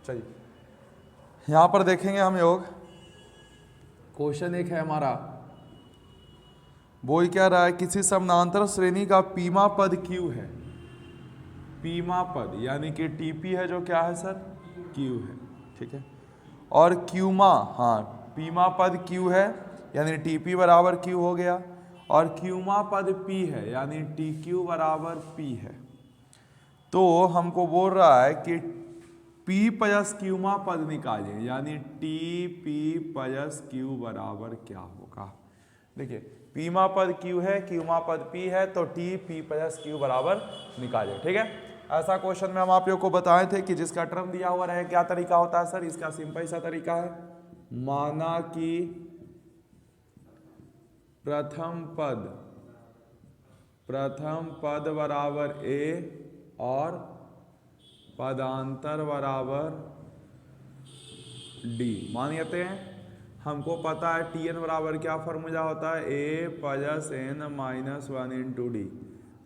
चलिए यहाँ पर देखेंगे हम योग, क्वेश्चन एक है हमारा, वो क्या रहा है, किसी समानांतर श्रेणी का पीमा पद क्यू है, पीमा पद यानी कि टीपी है जो क्या है सर, क्यू है, ठीक है। और क्यूमा, हाँ पीमा पद क्यू है यानी टीपी बराबर क्यू हो गया, और क्यूमा पद पी है यानी टी क्यू बराबर पी है। तो हमको बोल रहा है कि पी प्लस क्यूमा पद निकालिए, यानी टी पी प्लस क्यू बराबर क्या होगा। देखिए पीमा पद क्यू है, क्यूमा पद पी है, तो टी पी प्लस क्यू बराबर निकालिए, ठीक है। ऐसा क्वेश्चन में हम आप लोग को बताए थे कि जिसका टर्म दिया हुआ रहे क्या तरीका होता है सर, इसका सिंपल सा तरीका है, माना कि प्रथम पद बराबर ए और पदांतर बराबर डी मान लेते हैं। हमको पता है टी एन बराबर क्या फॉर्मूला होता है, A plus N minus one into D.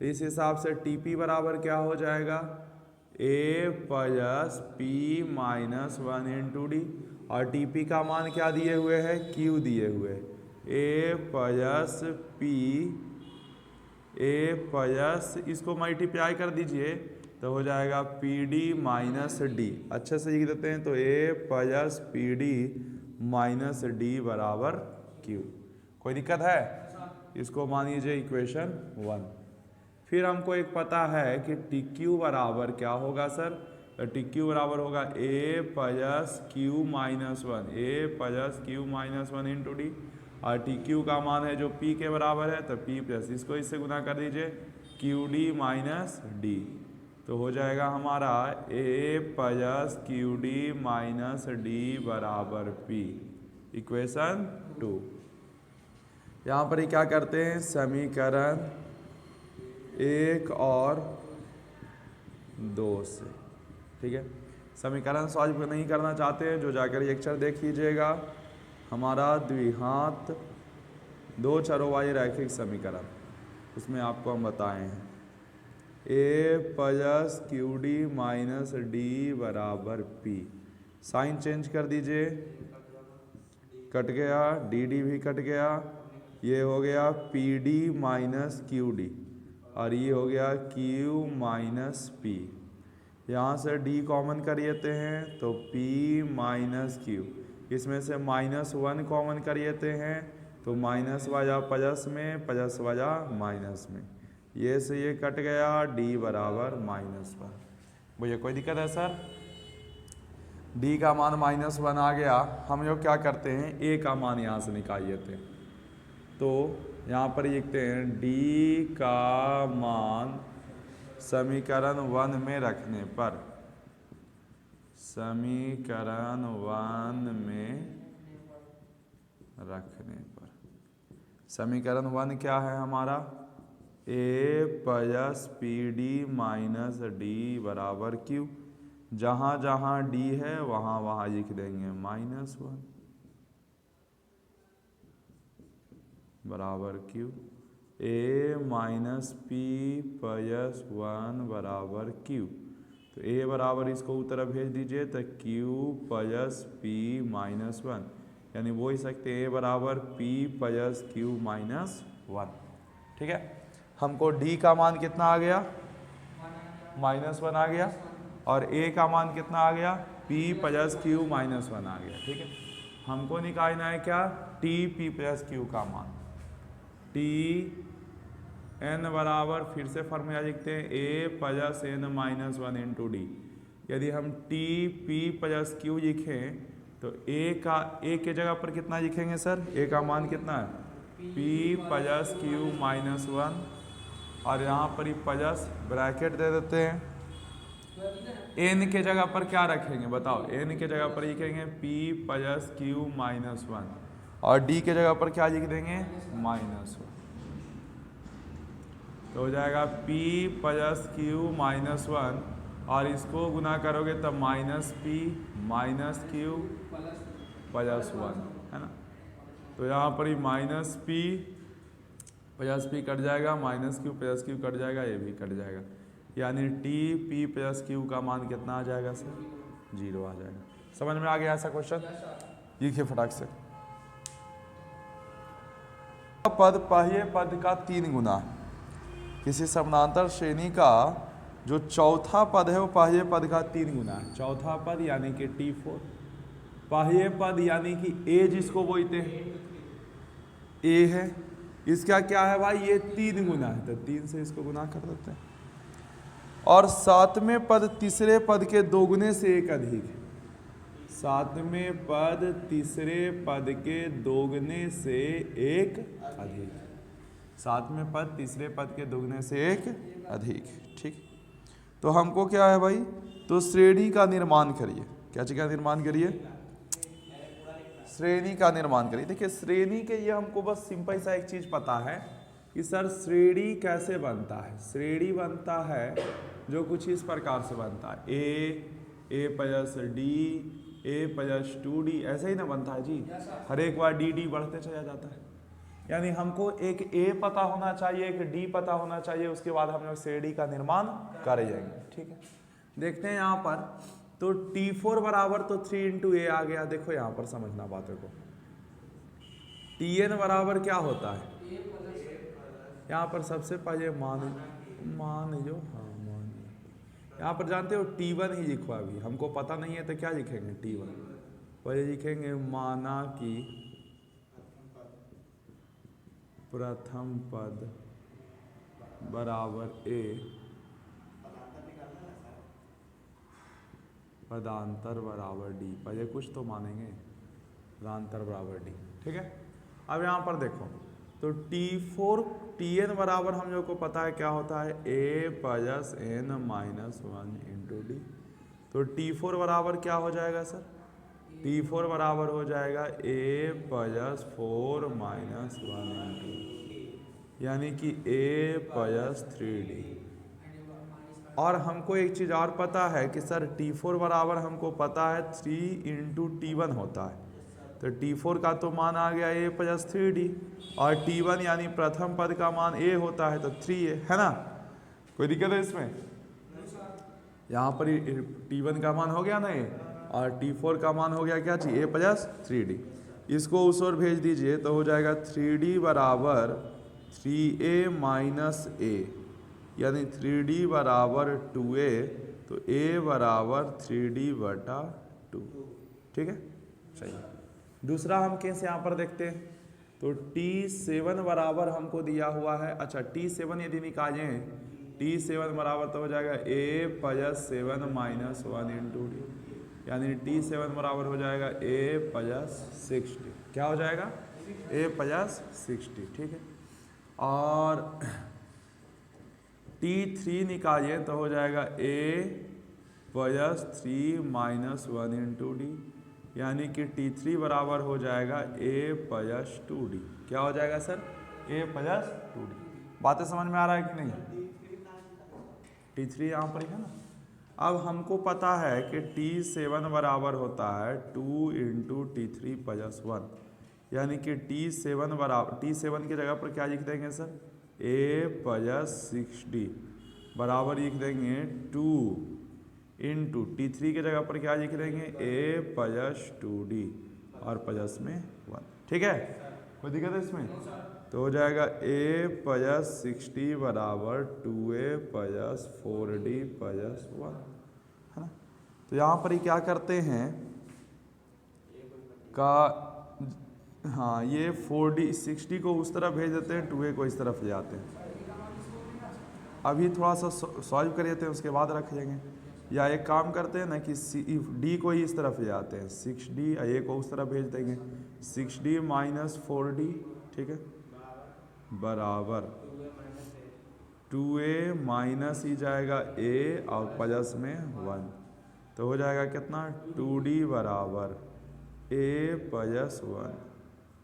इस हिसाब से टी पी बराबर क्या हो जाएगा, A plus P minus one into D, और टी पी का मान क्या दिए हुए है, क्यू दिए हुए, A plus P, A plus इसको मल्टीप्लाई कर दीजिए तो हो जाएगा पी डी माइनस डी, अच्छे से लिख देते हैं, तो A plus P D minus D बराबर क्यू। कोई दिक्कत है, इसको मान लीजिए इक्वेशन 1। फिर हमको एक पता है कि टी क्यू बराबर क्या होगा सर, तो टी क्यू बराबर होगा A plus Q minus one, A plus Q minus one into D, और टी क्यू का मान है जो पी के बराबर है, तो पी प्लस इसको इससे गुना कर दीजिए क्यू डी माइनस डी, तो हो जाएगा हमारा A plus Q D minus D बराबर पी, इक्वेशन 2। यहाँ पर ही क्या करते हैं, समीकरण 1 और 2 से, ठीक है। समीकरण सॉल्व नहीं करना चाहते हैं जो जाकर लेक्चर देख लीजिएगा, हमारा द्विघात दो चरों वाले रैखिक समीकरण, उसमें आपको हम बताए हैं A plus Q D minus D बराबर पी, साइन चेंज कर दीजिए, कट गया, डी डी भी कट गया, ये हो गया P D minus Q D, और ये हो गया क्यू माइनस पी, यहाँ से डी कॉमन कर लेते हैं तो पी माइनस क्यू, इसमें से -1 कॉमन कर लेते हैं तो माइनस वाला प्लस में, प्लस वाला माइनस में, ये से ये कट गया, डी बराबर -1। भैया कोई दिक्कत है सर, डी का मान -1 आ गया, हम लोग क्या करते हैं ए का मान यहाँ से निकाल लेते हैं, तो यहाँ पर लिखते हैं डी का मान समीकरण 1 में रखने पर, समीकरण 1 में रखने पर, समीकरण 1 क्या है हमारा, A plus P D minus D बराबर क्यू, जहाँ जहाँ डी है वहाँ वहाँ लिख देंगे -1 बराबर क्यू, ए माइनस पी प्लस 1 बराबर क्यू, तो ए बराबर इसको उत्तर भेज दीजिए तो क्यू प्लस पी माइनस 1, यानी वो ही सकते ए बराबर पी प्लस क्यू माइनस 1, ठीक है। हमको डी का मान कितना आ गया, -1 आ गया, और ए का मान कितना आ गया, पी प्लस क्यू -1 आ गया, ठीक है। हमको निकालना है क्या, टी पी प्लस क्यू का मान, टी एन बराबर, फिर से फॉर्मूला लिखते हैं A plus N minus 1 into D. यदि हम टी पी प्लस क्यू लिखें तो ए के जगह पर कितना लिखेंगे सर, ए का मान कितना है, पी प्लस क्यू -1, और यहाँ पर ही प्लस ब्रैकेट दे देते हैं, एन के जगह पर क्या रखेंगे बताओ, एन के जगह पर लिखेंगे पी प्लस क्यू -1, और डी के जगह पर क्या लिख देंगे, -1, तो हो जाएगा P प्लस क्यू -1, और इसको गुना करोगे तब -P माइनस क्यू प्लस 1, है ना। तो यहाँ पर ही -P प्लस P कट जाएगा, -Q प्लस Q कट जाएगा, ये भी कट जाएगा, यानी टी पी प्लस क्यू का मान कितना आ जाएगा सर, 0 आ जाएगा। समझ में आ गया ऐसा क्वेश्चन? लिखिए फटाक से। पद पहिए पद का 3 गुना, किसी समानांतर श्रेणी का जो चौथा पद है वो पहिए पद का 3 गुना है। चौथा पद यानी कि T4, पहिए पद यानी कि A जिसको बोलते हैं A है, इसका क्या है भाई, ये 3 गुना है, तो 3 से इसको गुना कर देते हैं। और सातवें पद तीसरे पद के 2 गुने से 1 अधिक है। सातवें पद तीसरे पद के 2 गुने से 1 अधिक। सातवें पद तीसरे पद के 2 गुने से 1 अधिक। ठीक, तो हमको क्या है भाई, तो श्रेणी का निर्माण करिए। क्या चीज का निर्माण करिए? श्रेणी का निर्माण करिए। देखिए श्रेणी के लिए हमको बस सिंपल सा एक चीज पता है कि सर श्रेणी कैसे बनता है। श्रेणी बनता है जो कुछ इस प्रकार से बनता है, A plus D, A plus 2d, ऐसे ही ना बनता है जी। हर एक बार डी बढ़ते चला जाता है। यानी हमको एक ए पता होना चाहिए, एक डी पता होना चाहिए, उसके बाद हम लोग श्रेणी का निर्माण कर जाएंगे। ठीक है, देखते हैं यहाँ पर। तो T4 बराबर तो 3 इंटू ए आ गया। देखो यहाँ पर समझना बातों को। Tn बराबर क्या होता है, यहाँ पर सबसे पहले मान जो, हाँ मान, यहाँ पर जानते हो T1 ही लिखो। अभी हमको पता नहीं है तो क्या लिखेंगे, T1 पहले लिखेंगे, माना कि प्रथम पद बराबर ए, पदांतर बराबर डी। पहले कुछ तो मानेंगे, पदांतर बराबर डी। ठीक है, अब यहाँ पर देखो, तो T4 Tn बराबर हम लोग को पता है क्या होता है, a plus n minus 1 into D. तो T4 बराबर क्या हो जाएगा सर, T4 बराबर हो जाएगा a प्लस 4 माइनस 1 इंटू, यानी कि a प्लस 3d। और हमको एक चीज़ और पता है कि सर T4 बराबर हमको पता है 3 इंटू T1 होता है। तो T4 का तो मान आ गया a प्लस 3d, और T1 यानी प्रथम पद का मान a होता है तो 3a है ना। कोई दिक्कत है इसमें? यहाँ पर T1 का मान हो गया ना a, और T4 का मान हो गया क्या चाहिए, a प्लस 3d। इसको उस ओर भेज दीजिए तो हो जाएगा 3d बराबर 3a माइनस a, यानी 3d बराबर 2a, तो a बराबर 3d बटा 2। ठीक है, सही। दूसरा हम कैसे यहाँ पर देखते हैं, तो T7 बराबर हमको दिया हुआ है। अच्छा, T7 यदि निकालें, T7 बराबर तो हो जाएगा a plus 7 minus 1 into D, यानी T7 बराबर हो जाएगा a प्लस 60। क्या हो जाएगा, a प्लस 60। ठीक है, और T3 निकालिए तो हो जाएगा a plus 3 minus 1 into D, यानी कि T3 बराबर हो जाएगा a प्लस 2d। क्या हो जाएगा सर, a प्लस 2d। बातें समझ में आ रहा है कि नहीं? T3 यहाँ पर है ना। अब हमको पता है कि T7 बराबर होता है 2 इंटू T3 प्लस 1, यानी कि T7 बराबर, T7 की जगह पर क्या लिख देंगे सर, a प्लस 6d बराबर लिख देंगे 2 इंटू T3 की जगह पर क्या लिख देंगे, a प्लस 2d और प्लस में 1। ठीक है, कोई दिक्कत है इसमें? तो हो जाएगा a प्लस 6d बराबर 2a प्लस 4d प्लस 1, है ना। तो यहाँ पर ही क्या करते हैं का, हाँ ये 4d 6d को उस तरफ भेज देते हैं, 2a को इस तरफ ले जाते हैं। अभी थोड़ा सा सॉल्व कर लेते हैं, उसके बाद रख लेंगे। या एक काम करते हैं ना कि d को ही इस तरफ ले जाते हैं, 6d, a को उस तरफ भेज देंगे, 6d माइनस 4d। ठीक है, बराबर 2a माइनस ही जाएगा a और प्लस में 1, तो हो जाएगा कितना, 2d बराबर a प्लस 1,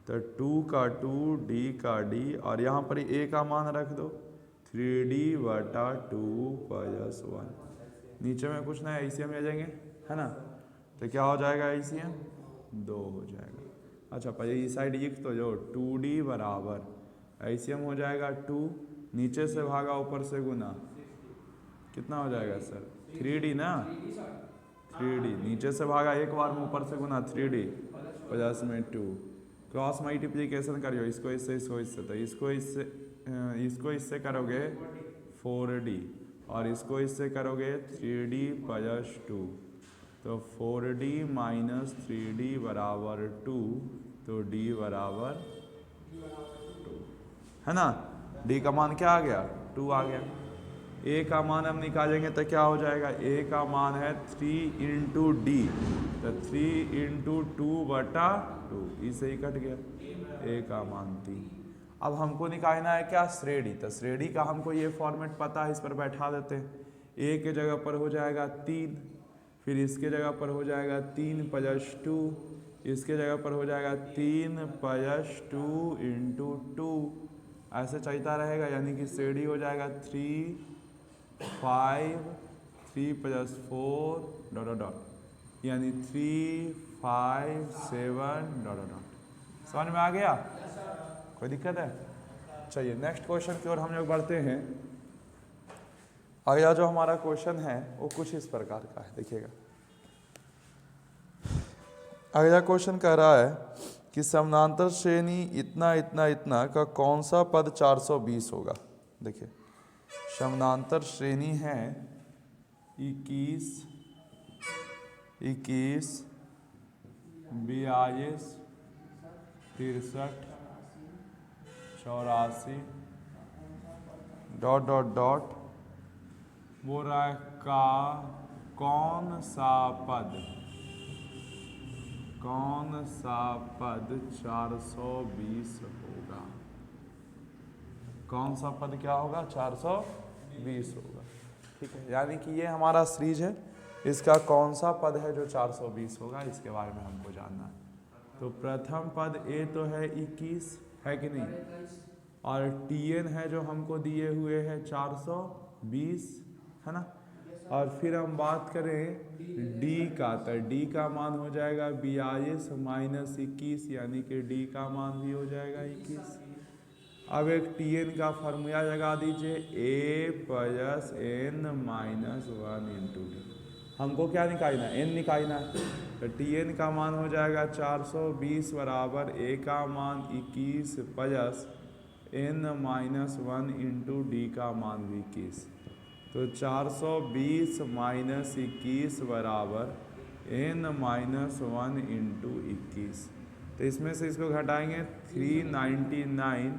तो 2 का 2 d का d, और यहाँ पर a का मान रख दो 3d बटा 2 प्लस 1। नीचे में कुछ ना LCM ले जाएंगे, है ना, तो क्या हो जाएगा LCM 2 हो जाएगा। अच्छा पहले इस साइड लिख तो जो 2d बराबर LCM हो जाएगा 2, नीचे से भागा ऊपर से गुना, कितना हो जाएगा सर, 3d ना, 3D, नीचे से भागा एक बार में, ऊपर से गुना 3D प्लस में 2, क्रॉस मल्टीप्लिकेशन करियो, इसको इससे तो इसको इससे करोगे 4D और इसको इससे करोगे 3D प्लस 2, तो 4D माइनस 3D बराबर 2, तो D बराबर 2 है ना। D का मान क्या आ गया? 2 आ गया। A का मान हम निकालेंगे तो क्या हो जाएगा? A का मान है 3 इंटू D, तो 3 इंटू 2/2, इसे ही कट गया। A का मान 3। अब हमको निकालना है क्या? श्रेणी। तो श्रेणी का हमको ये फॉर्मेट पता है, इस पर बैठा देते हैं। A के जगह पर हो जाएगा 3, फिर इसके जगह पर हो जाएगा 3 प्लस 2, इसके जगह पर हो जाएगा 3 प्लस 2 इंटू 2, ऐसे चलता रहेगा। यानी कि श्रेणी हो जाएगा 3 5 3 प्लस 4 डॉट डॉट डॉट, यानी 3 5 7 डॉट डॉट डॉट। समझ में आ गया? कोई दिक्कत है? चलिए नेक्स्ट क्वेश्चन की ओर हम लोग बढ़ते हैं। अगला जो हमारा क्वेश्चन है वो कुछ इस प्रकार का है, देखिएगा। अगला क्वेश्चन कह रहा है कि समानांतर श्रेणी इतना इतना इतना का कौन सा पद 420 होगा। देखिए समानांतर श्रेणी है 21 22 63 84 डॉट डॉट डॉट, बोल रहा है का कौन सा पद 420 होगा। कौन सा पद क्या होगा? 420 होगा। ठीक है, यानी कि ये हमारा सीरीज है, इसका कौन सा पद है जो 420 होगा, इसके बारे में हमको जानना है। तो प्रथम पद ए तो है 21, है कि नहीं, और Tn है जो हमको दिए हुए है 420, है ना। और फिर हम बात करें D का, तो D का मान हो जाएगा 42 माइनस 21, यानी कि D का मान भी हो जाएगा 21। अब एक Tn का फार्मूला लगा दीजिए, A plus n minus 1 into D. हमको क्या निकालना है? n निकालना है। तो Tn का मान हो जाएगा 420 बराबर A का मान 21 plus n minus 1 into D का मान भी 21। तो 420 माइनस 21 बराबर n माइनस 1 इंटू 21। तो इसमें से इसको घटाएंगे 399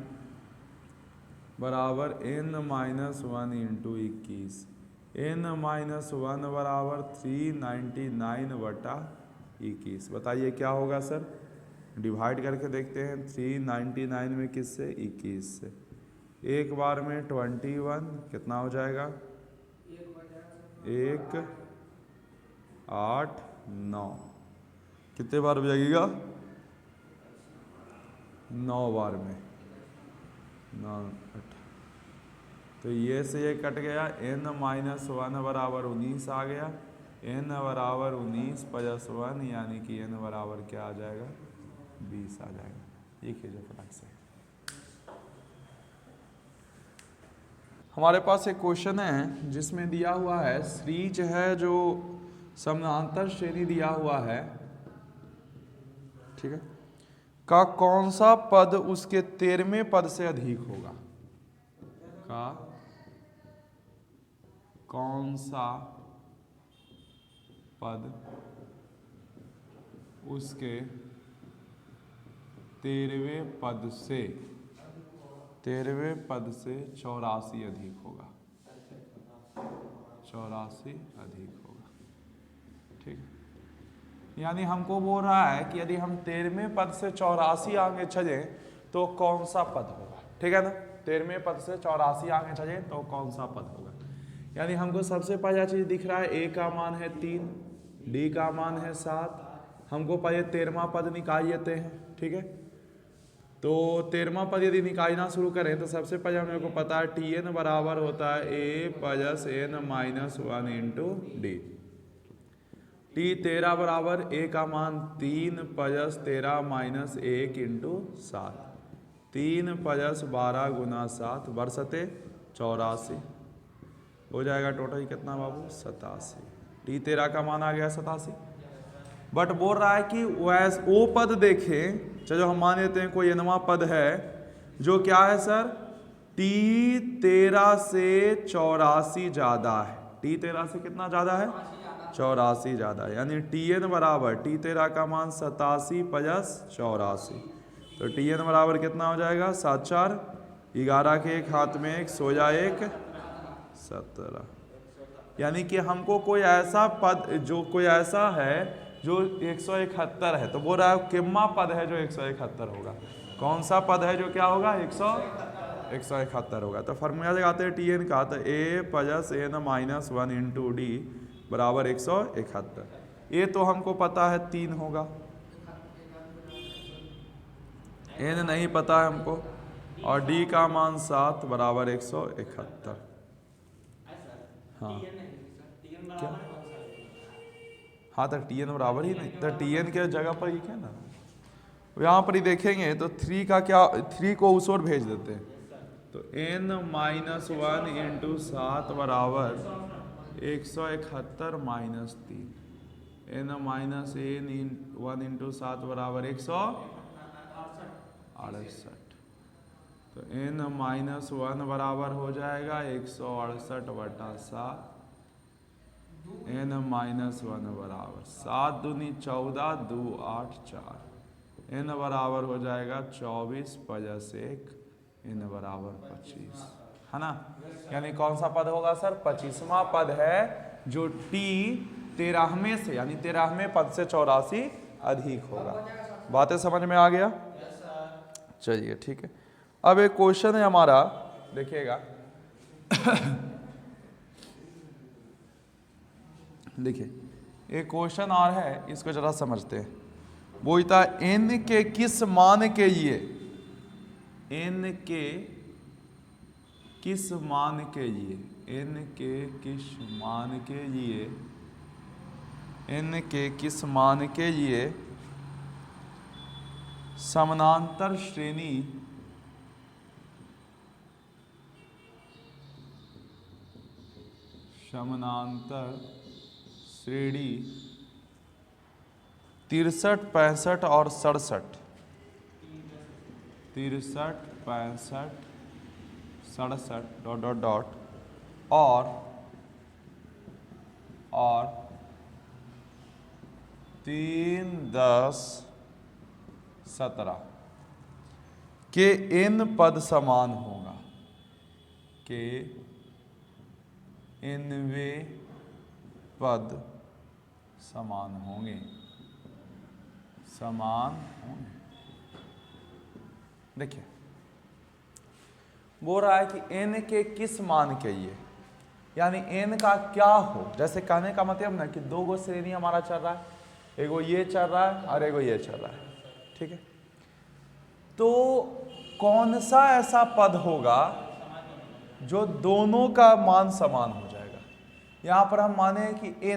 बराबर n minus 1 into 21। n minus 1 बराबर 399/21। बताइए क्या होगा सर? डिवाइड करके देखते हैं। 399 में किससे? 21 से। एक बार में 21, कितना हो जाएगा? 1 8 9, कितने बार बजाइएगा? 9 बार में 9 8। तो ये से ये कट गया, n माइनस 1 बराबर 19 आ गया। n बराबर 19 प्लस 1, यानी कि n बराबर क्या आ जाएगा? 20 आ जाएगा। ये कीजिए फटाक से। हमारे पास एक क्वेश्चन है जिसमें दिया हुआ है सीरीज है जो समानांतर श्रेणी दिया हुआ है, ठीक है, का कौन सा पद उसके 13वें पद से अधिक होगा। का कौन सा पद उसके 13वें पद से 84 अधिक होगा। 84 अधिक होगा, ठीक है। यानी हमको बोल रहा है कि यदि हम 13वें पद से 84 आगे चले तो कौन सा पद होगा, ठीक है ना। 13वें पद से 84 आगे चले तो कौन सा पद होगा। यानी हमको सबसे पहला चीज दिख रहा है, A का मान है 3, D का मान है 7। हमको पहले 13वां पद निकाल लेते हैं, ठीक है। तो 13वां पद यदि निकालना शुरू करें तो सबसे पहले हम लोग को पता है Tn बराबर होता है A plus n minus 1 into D. T 13 बराबर A का मान 3 प्लस 13 माइनस 1 इंटू 7। 3 प्लस 12 गुना 7 बरसते 84 हो जाएगा। टोटल कितना बाबू? 87। टी 13 का मान आ गया 87। बट बोल रहा है कि वो पद देखें, चलो हम मान लेते हैं कोई nवां पद है जो क्या है सर, टी 13 से 84 ज्यादा है। टी 13 से कितना ज्यादा है, 84 ज्यादा है, यानी टी एन बराबर टी 13 का मान 87 + 84, तो टी एन बराबर कितना हो जाएगा 7 4 11 के एक हाथ में एक, सो जा एक 17। यानी कि हमको कोई ऐसा पद जो कोई ऐसा है जो 171 है, तो बोल रहा है किम्मा पद है जो 171 होगा। कौन सा पद है जो क्या होगा 171 होगा। तो फॉर्मूला लगाते हैं टी एन का, तो ए + एन - 1 इंटू डी बराबर 171। ए तो हमको पता है 3 होगा, एन नहीं पता है हमको, और डी का मान 7 बराबर 171। हाँ क्या, हाँ तो टी एन बराबर ही नहीं, तो टी एन के जगह पर लिखे ना, यहाँ पर ही देखेंगे तो 3 का क्या, 3 को उस ओर भेज देते हैं, तो n - 1 इंटू 7 बराबर 171 - 3, n - 1 इंटू 7 बराबर 168, तो n - 1 बराबर हो जाएगा 168/7, n - 1 बराबर 7 दूनी 14, 2 8 4, n बराबर हो जाएगा 24 + 1, n बराबर 25, है ना। यानी कौन सा पद होगा सर, 25वां पद है जो टी 13वें से, यानी 13वें पद से 84 अधिक होगा। बातें समझ में आ गया, चलिए ठीक है। अब एक क्वेश्चन है हमारा, देखिएगा देखिए एक क्वेश्चन और है, इसको जरा समझते हैं। वो था n के किस मान के लिए, n के किस मान के लिए, n के किस मान के लिए, n के किस मान के लिए समानांतर श्रेणी श्रेणी 63 65 और 67, 63 65 67 ... और 3 10 17 के n पद समान होगा, के nवें पद समान होंगे, देखिए बोल रहा है कि n के किस मान के लिए, यानी n का क्या हो, जैसे कहने का मतलब ना कि 2 गो श्रेणी हमारा चल रहा है, एगो ये चल रहा है और एगो ये चल रहा है, ठीक है। तो कौन सा ऐसा पद होगा जो दोनों का मान समान हो जाएगा। यहां पर हम माने कि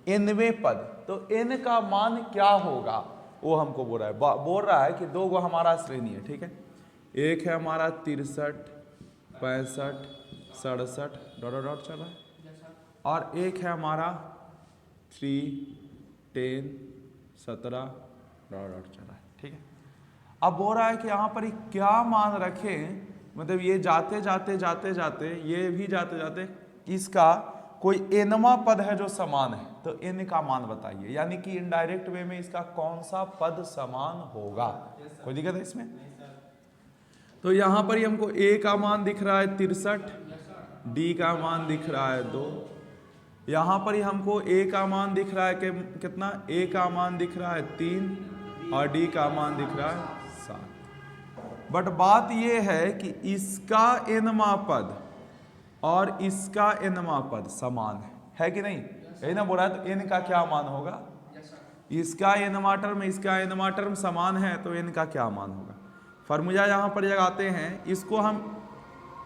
nवें पद, तो n का मान क्या होगा वो हमको बोल रहा है कि 2 गो हमारा श्रेणी है, ठीक है। एक है हमारा 63 65 67 ... चल रहा है, और एक है हमारा 3 10 17 ... चल रहा है, ठीक है। अब बोल रहा है कि यहाँ पर क्या मान रखें, मतलब ये जाते जाते ये भी जाते इसका कोई nवां पद है जो समान है, तो n का मान बताइए, यानी कि इनडायरेक्ट वे में इसका कौन सा पद समान होगा। कोई दिक्कत है इसमें। तो यहाँ पर ही हमको a का मान दिख रहा है 63, d का मान दिख रहा है 2, यहाँ पर ही हमको a का मान दिख रहा है कि कितना, a का मान दिख रहा है 3 और d का मान दिख रहा है 7। बट बात यह है कि इसका nवां पद और इसका nवां पद समान है कि नहीं, यही ना बोल रहा है। तो n का क्या मान होगा, इसका nवां टर्म इसका nवां टर्म समान है, तो n का क्या मान होगा। फॉर्मूला यहाँ पर लगाते हैं, इसको हम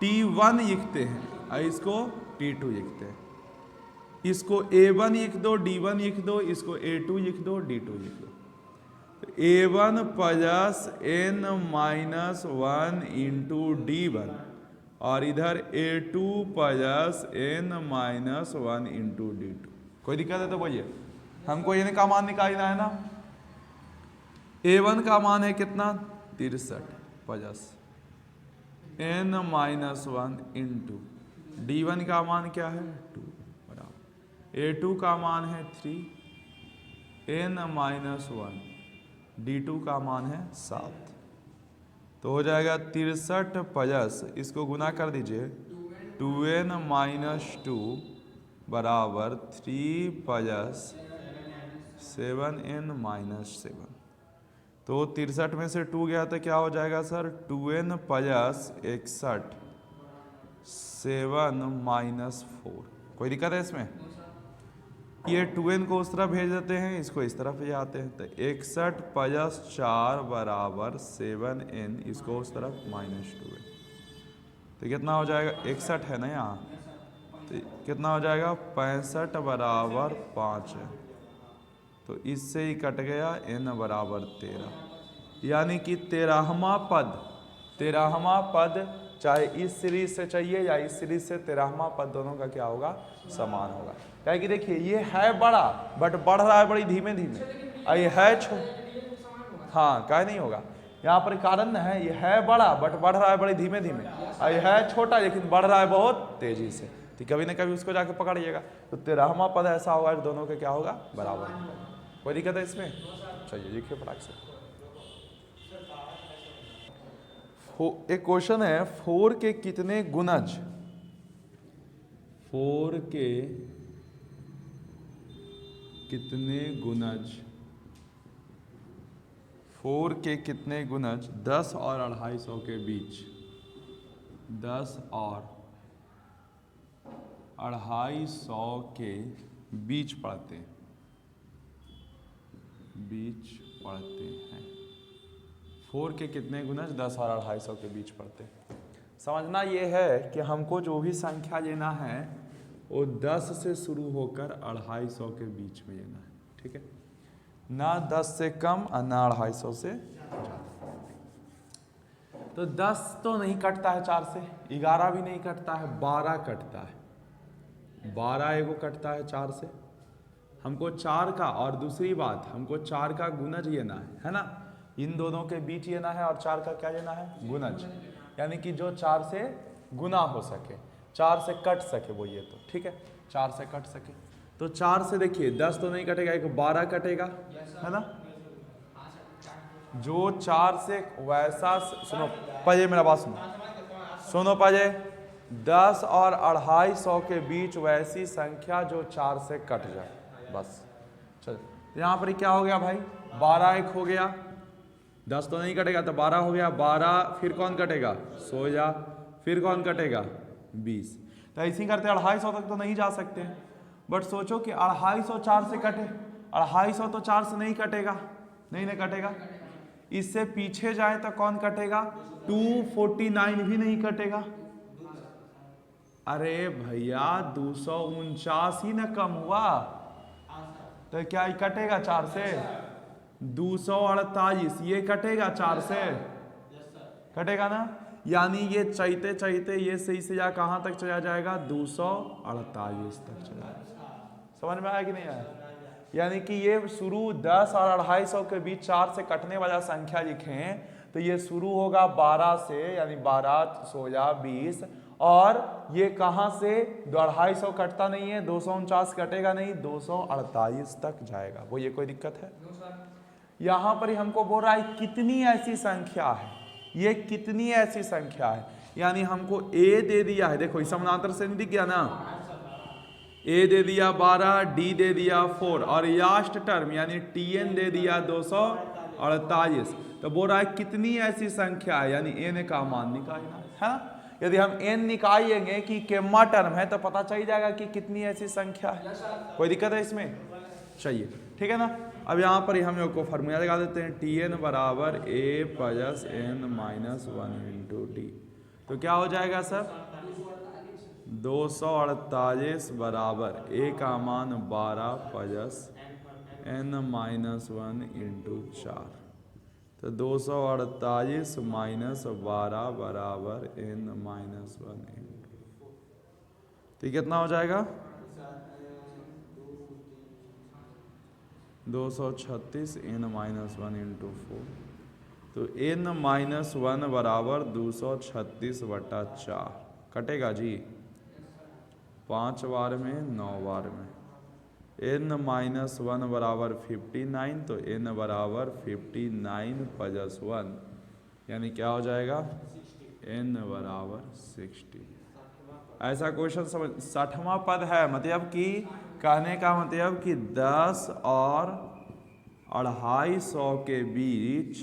T1 लिखते हैं और इसको T2 लिखते हैं, इसको A1 लिख दो, D1 लिख दो, इसको A2 लिख दो, D2 लिख दो। A1 + n - 1 इंटू D1 और इधर A2 + n - 1 इंटू D2। कोई दिक्कत है तो बोलिए। हमको n का मान निकालना है ना। a1 का मान है कितना 63 n माइनस 1 इंटू d1 का मान क्या है 2 बराबर a2 का मान है 3 n माइनस 1 d2 का मान है 7। तो हो जाएगा 63 प्लस इसको गुना कर दीजिए 2n माइनस 2 बराबर 3 प्लस 7n माइनस 7। तो 63 में से 2 गया तो क्या हो जाएगा सर 2n प्लस 61 7 माइनस 4। कोई दिक्कत है इसमें? ये 2n को उस तरफ भेज देते हैं, इसको इस तरफ ले आते हैं। तो 61 प्लस 4 बराबर 7n, इसको उस तरफ माइनस 2n। तो कितना हो जाएगा 61 है ना यहाँ, तो कितना हो जाएगा 65 बराबर 5 है। तो इससे ही कट गया n बराबर 13, यानी कि 13वां पद चाहे इस सीरीज से चाहिए या इस सीरीज से 13वां पद दोनों का क्या होगा समान होगा। क्या कि देखिए ये है बड़ा बट बढ़ रहा है बड़ी धीमे धीमे, और ये है हाँ क्या नहीं होगा यहाँ पर कारण है, ये है बड़ा बट बढ़ रहा है बड़ी धीमे धीमे, और ये है छोटा लेकिन बढ़ रहा है बहुत तेजी से। तो कभी ना कभी उसको जाके पकड़िएगा। तो 13वां पद ऐसा होगा कि दोनों के क्या होगा बराबर। कोई दिक्कत है इसमें? चलिए लिखिए फटाक से। एक क्वेश्चन है 4 के कितने गुणज 4 के कितने गुणज 4 के कितने गुणज 10 और 250 के बीच 10 और 250 के बीच पढ़ते हैं हैं। 4 के कितने गुणज 10 और 250 के बीच पढ़ते हैं। समझना ये है कि हमको जो भी संख्या लेना है वो 10 से शुरू होकर 250 के बीच में लेना है, ठीक है ना, 10 से कम और ना 250 से ज़्यादा। तो 10 तो नहीं कटता है 4 से, 11 भी नहीं कटता है, 12 कटता है, 12 एगो कटता है 4 से। हमको 4 का, और दूसरी बात हमको 4 का गुणज लेना है ना, इन दोनों के बीच लेना है, और 4 का क्या लेना है गुणज, यानी कि जो 4 से गुना हो सके, 4 से कट सके वो, ये तो ठीक है 4 से कट सके। तो 4 से देखिए 10 तो नहीं कटेगा, एक 12 कटेगा है ना। जो 4 से वैसा, सुनो पहले मेरा बात सुनो पहले, 10 और 250 के बीच वैसी संख्या जो 4 से कट जाए बस। चल यहाँ पर क्या हो गया भाई 12 एक हो गया, 10 तो नहीं कटेगा तो 12 हो गया, 12 फिर कौन कटेगा 16, फिर कौन कटेगा 20। तो ऐसे करते 250 तक तो नहीं जा सकते, बट सोचो कि 250 4 से कटे, 250 तो 4 से नहीं कटेगा, नहीं कटेगा। इससे पीछे जाए तो कौन कटेगा 249 भी नहीं कटेगा। अरे भैया 249 ही ना कम हुआ, तो क्या कटेगा 4 से 248, ये कटेगा 4 से, कटेगा ना, यानी ये चलते चलते ये सही से या कहाँ तक चला जाएगा 248 तक चला जाएगा। समझ में आया कि नहीं आया? यानी कि ये शुरू 10 और 250 के बीच 4 से कटने वाला संख्या लिखें तो ये शुरू होगा 12 से, यानी 12, 16, 20, और ये कहाँ से 250 कटता नहीं है, 249 कटेगा नहीं, 248 तक जाएगा। वो ये कोई दिक्कत है? यहाँ पर ही हमको बोल रहा है कितनी ऐसी संख्या है, ये कितनी ऐसी संख्या है, यानी हमको a दे दिया है, देखो इस समानांतर से नहीं दिख गया ना, a दे दिया 12, d दे दिया 4, और लास्ट टर्म यानी tn दे दिया 248। तो बोल रहा है कितनी ऐसी संख्या है, यानी n का मान निकालना है ना। यदि हम n निकालेंगे कि केम्मा टर्म है तो पता चल जाएगा कि कितनी ऐसी संख्या है। कोई दिक्कत है इसमें? चाहिए, ठीक है ना। अब यहाँ पर हम लोग को फार्मूला लगा देते हैं, tn बराबर a plus n minus 1 into D. तो क्या हो जाएगा सर 248 बराबर a का मान 12 प्लस n माइनस 1 इंटू 4। तो 248 माइनस 12 बराबर n माइनस 1 इंटू, तो कितना हो जाएगा 236 n माइनस 1 इंटू 4, तो n माइनस 1 बराबर 236/4 कटेगा जी 5 बार में 9 बार में। n माइनस 1 बराबर 59, तो n बराबर 59 + 1 यानी क्या हो जाएगा n बराबर 60। ऐसा क्वेश्चन समझ 60वां पद है, मतलब कि कहने का मतलब कि 10 और 250 के बीच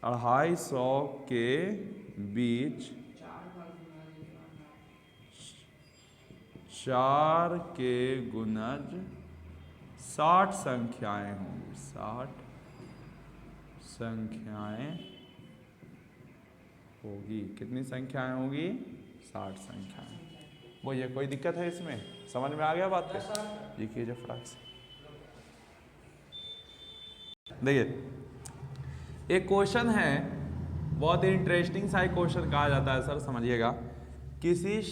250 के बीच 4 के गुणज 60 संख्याएं होंगी। 60 संख्याएं होगी। कितनी संख्याएं होगी? 60 संख्याएं। वो ये कोई दिक्कत है इसमें? समझ में आ गया बात पे? ये कीजिए फटाक से। देखिए एक क्वेश्चन है, बहुत ही इंटरेस्टिंग सा एक क्वेश्चन कहा जाता है सर, समझिएगा। किसी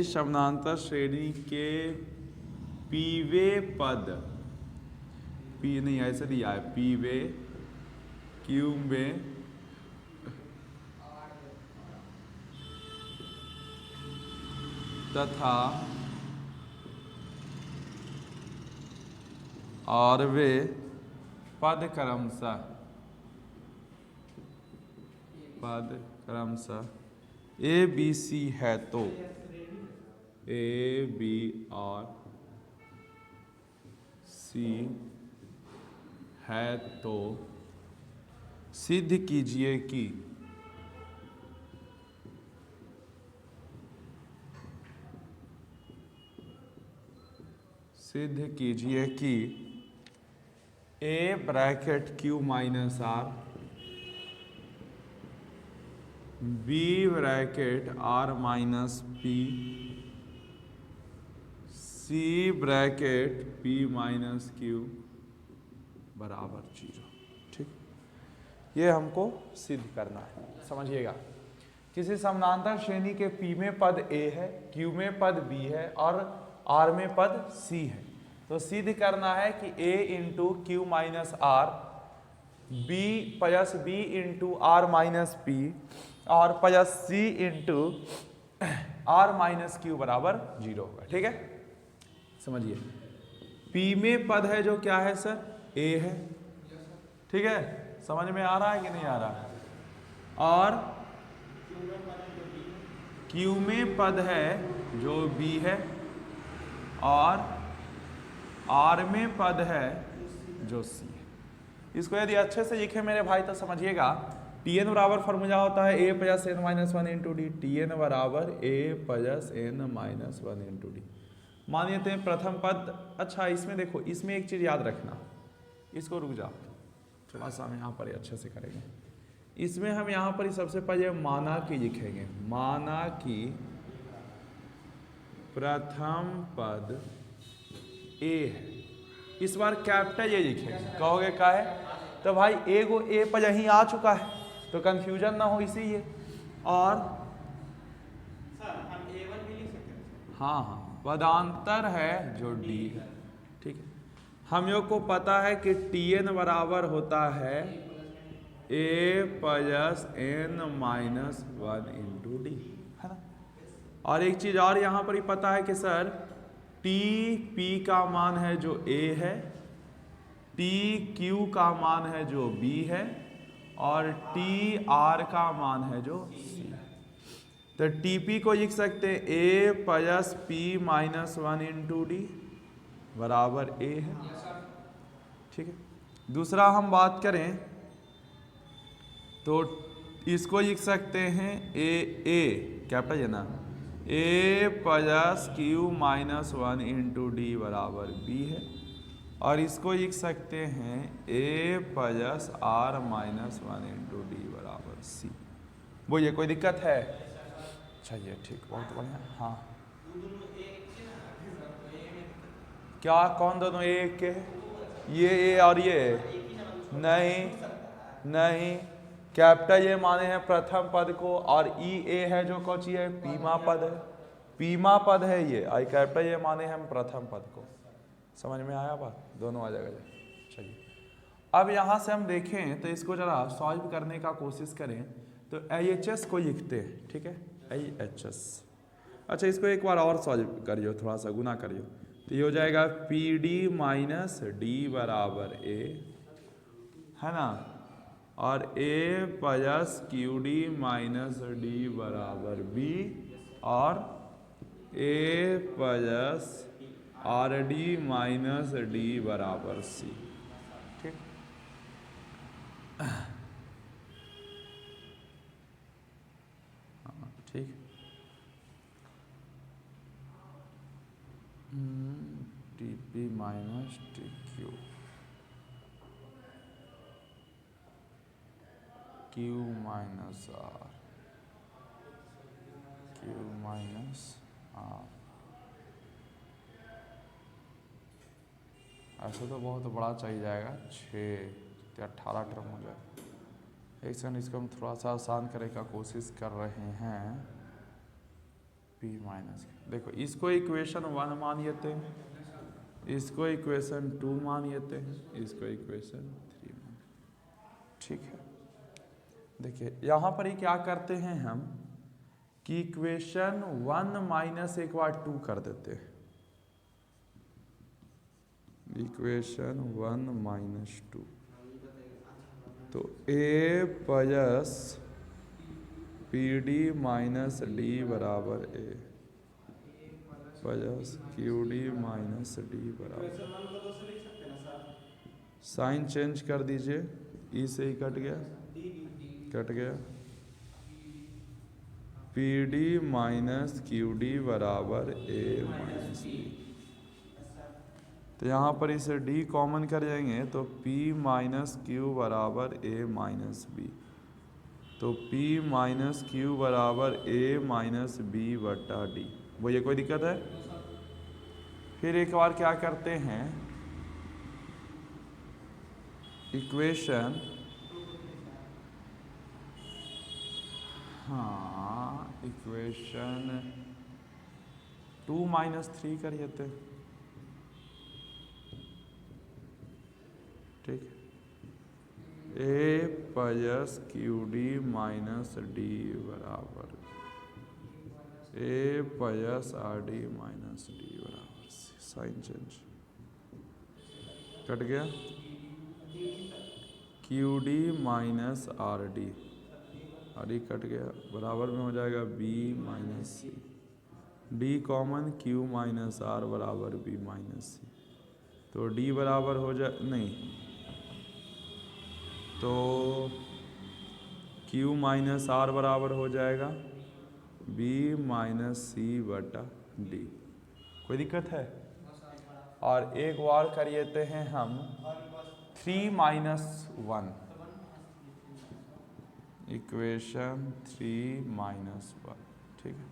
समानांतर श्रेणी के पीवे पद, पी नहीं ऐसे दिया है, पीवे क्यूबे तथा और वे पद क्रमशः ए बी सी है तो ए बी और सी है तो सिद्ध कीजिए कि A bracket Q minus R, B bracket R minus P, C bracket P minus Q बराबर 0। ठीक, ये हमको सिद्ध करना है, समझिएगा। किसी समानांतर श्रेणी के पी में पद ए है, क्यू में पद बी है और आर में पद सी है, तो सिद्ध करना है कि A into Q minus R B plus B into R minus P और plus C into R minus Q बराबर 0 होगा। ठीक है, समझिए। पी में पद है जो क्या है सर? ए है। ठीक है, समझ में आ रहा है कि नहीं आ रहा है? और क्यू में पद है जो बी है और आर में पद है जो सी है। इसको यदि अच्छे से लिखे मेरे भाई तो समझिएगा, टी एन बराबर फॉर्मूला होता है A plus N minus 1 into D. T N बराबर A plus N minus 1 into D. मान लेते हैं प्रथम पद। अच्छा, इसमें देखो, इसमें एक चीज याद रखना, इसको रुक जाओ थोड़ा सा, हम यहाँ पर अच्छे से करेंगे। इसमें हम यहाँ पर सबसे पहले माना कि लिखेंगे, माना कि प्रथम पद ए है। इस बार कैपिटल ए लिखेंगे। कहोगे क्या है? तो भाई ए को ए पर यहीं आ चुका है तो कंफ्यूजन ना हो, इसीलिए। और सर हम A1 भी लिख सकते हैं। हाँ, पदांतर है जो डी है। ठीक है, हम लोग को पता है कि टी एन बराबर होता है A plus N minus 1 into D, है ना। और एक चीज और यहाँ पर ही पता है कि सर टी पी का मान है जो ए है, टी क्यू का मान है जो बी है और टी आर का मान है जो सी है। तो टी पी को लिख सकते हैं A plus P minus 1 into D बराबर ए है। ठीक है, दूसरा हम बात करें तो इसको लिख सकते हैं ए कैपिटल है ना, A plus Q minus 1 into D बराबर बी है। और इसको लिख सकते हैं A plus R minus 1 into D बराबर सी। वो ये कोई दिक्कत है? चलिए ठीक, बहुत बढ़िया। हाँ, क्या कौन दोनों एक के? ये ए और ये नहीं नहीं कैपिटल ए माने हैं प्रथम पद को, और ई ए है जो कौची है, पीमा पद है, पीमा पद है ये। आई कैपिटल ए माने हम प्रथम पद को। समझ में आया बात? दोनों आ जाएगा। चलिए अब यहाँ से हम देखें तो इसको जरा सॉल्व करने का कोशिश करें। तो AHS को लिखते हैं, ठीक है, AHS। अच्छा इसको एक बार और सॉल्व करियो, थोड़ा सा गुना करियो, तो ये हो जाएगा PD माइनस डी बराबर A, है ना, और A plus QD minus D बराबर B, और A plus RD minus D बराबर C। ठीक, हाँ ठीक। TP minus TQ, Q minus R, Q minus R। ऐसे तो बहुत बड़ा चाहिए जाएगा, 6 या 18 टर्म हो जाए। एक सेकंड, इसको हम थोड़ा सा आसान करने का कोशिश कर रहे हैं। P माइनस, देखो इसको इक्वेशन 1 मान लेते हैं, इसको इक्वेशन 2 मान लेते हैं, इसको इक्वेशन 3 मान। ठीक है, देखिए यहाँ पर ही क्या करते हैं हम कि इक्वेशन 1 माइनस एक बार 2 कर देते हैं। इक्वेशन 1 माइनस 2, तो A plus PD minus D बराबर A plus QD minus D बराबर, साइन चेंज कर दीजिए, ई से ही कट गया, कट गया, PD माइनस QD बराबर A माइनस B। तो यहाँ पर इसे D कॉमन कर जाएंगे तो P माइनस Q बराबर A माइनस B, तो P माइनस Q बराबर A माइनस B बटा D। वो ये कोई दिक्कत है? फिर एक बार क्या करते हैं, इक्वेशन, हाँ इक्वेशन 2 माइनस 3 कर लेते हैं। ठीक, A plus QD minus D बराबर A plus RD minus D बराबर, साइन चेंज कट गया, QD minus RD, RD cut गया, बराबर में हो जाएगा B minus C, D common, Q minus R बराबर B माइनस C, तो D बराबर हो जाए, नहीं तो Q माइनस R बराबर हो जाएगा B माइनस C बटा D। कोई दिक्कत है? और एक बार कर लेते हैं हम 3 माइनस 1, इक्वेशन 3 माइनस 1। ठीक है,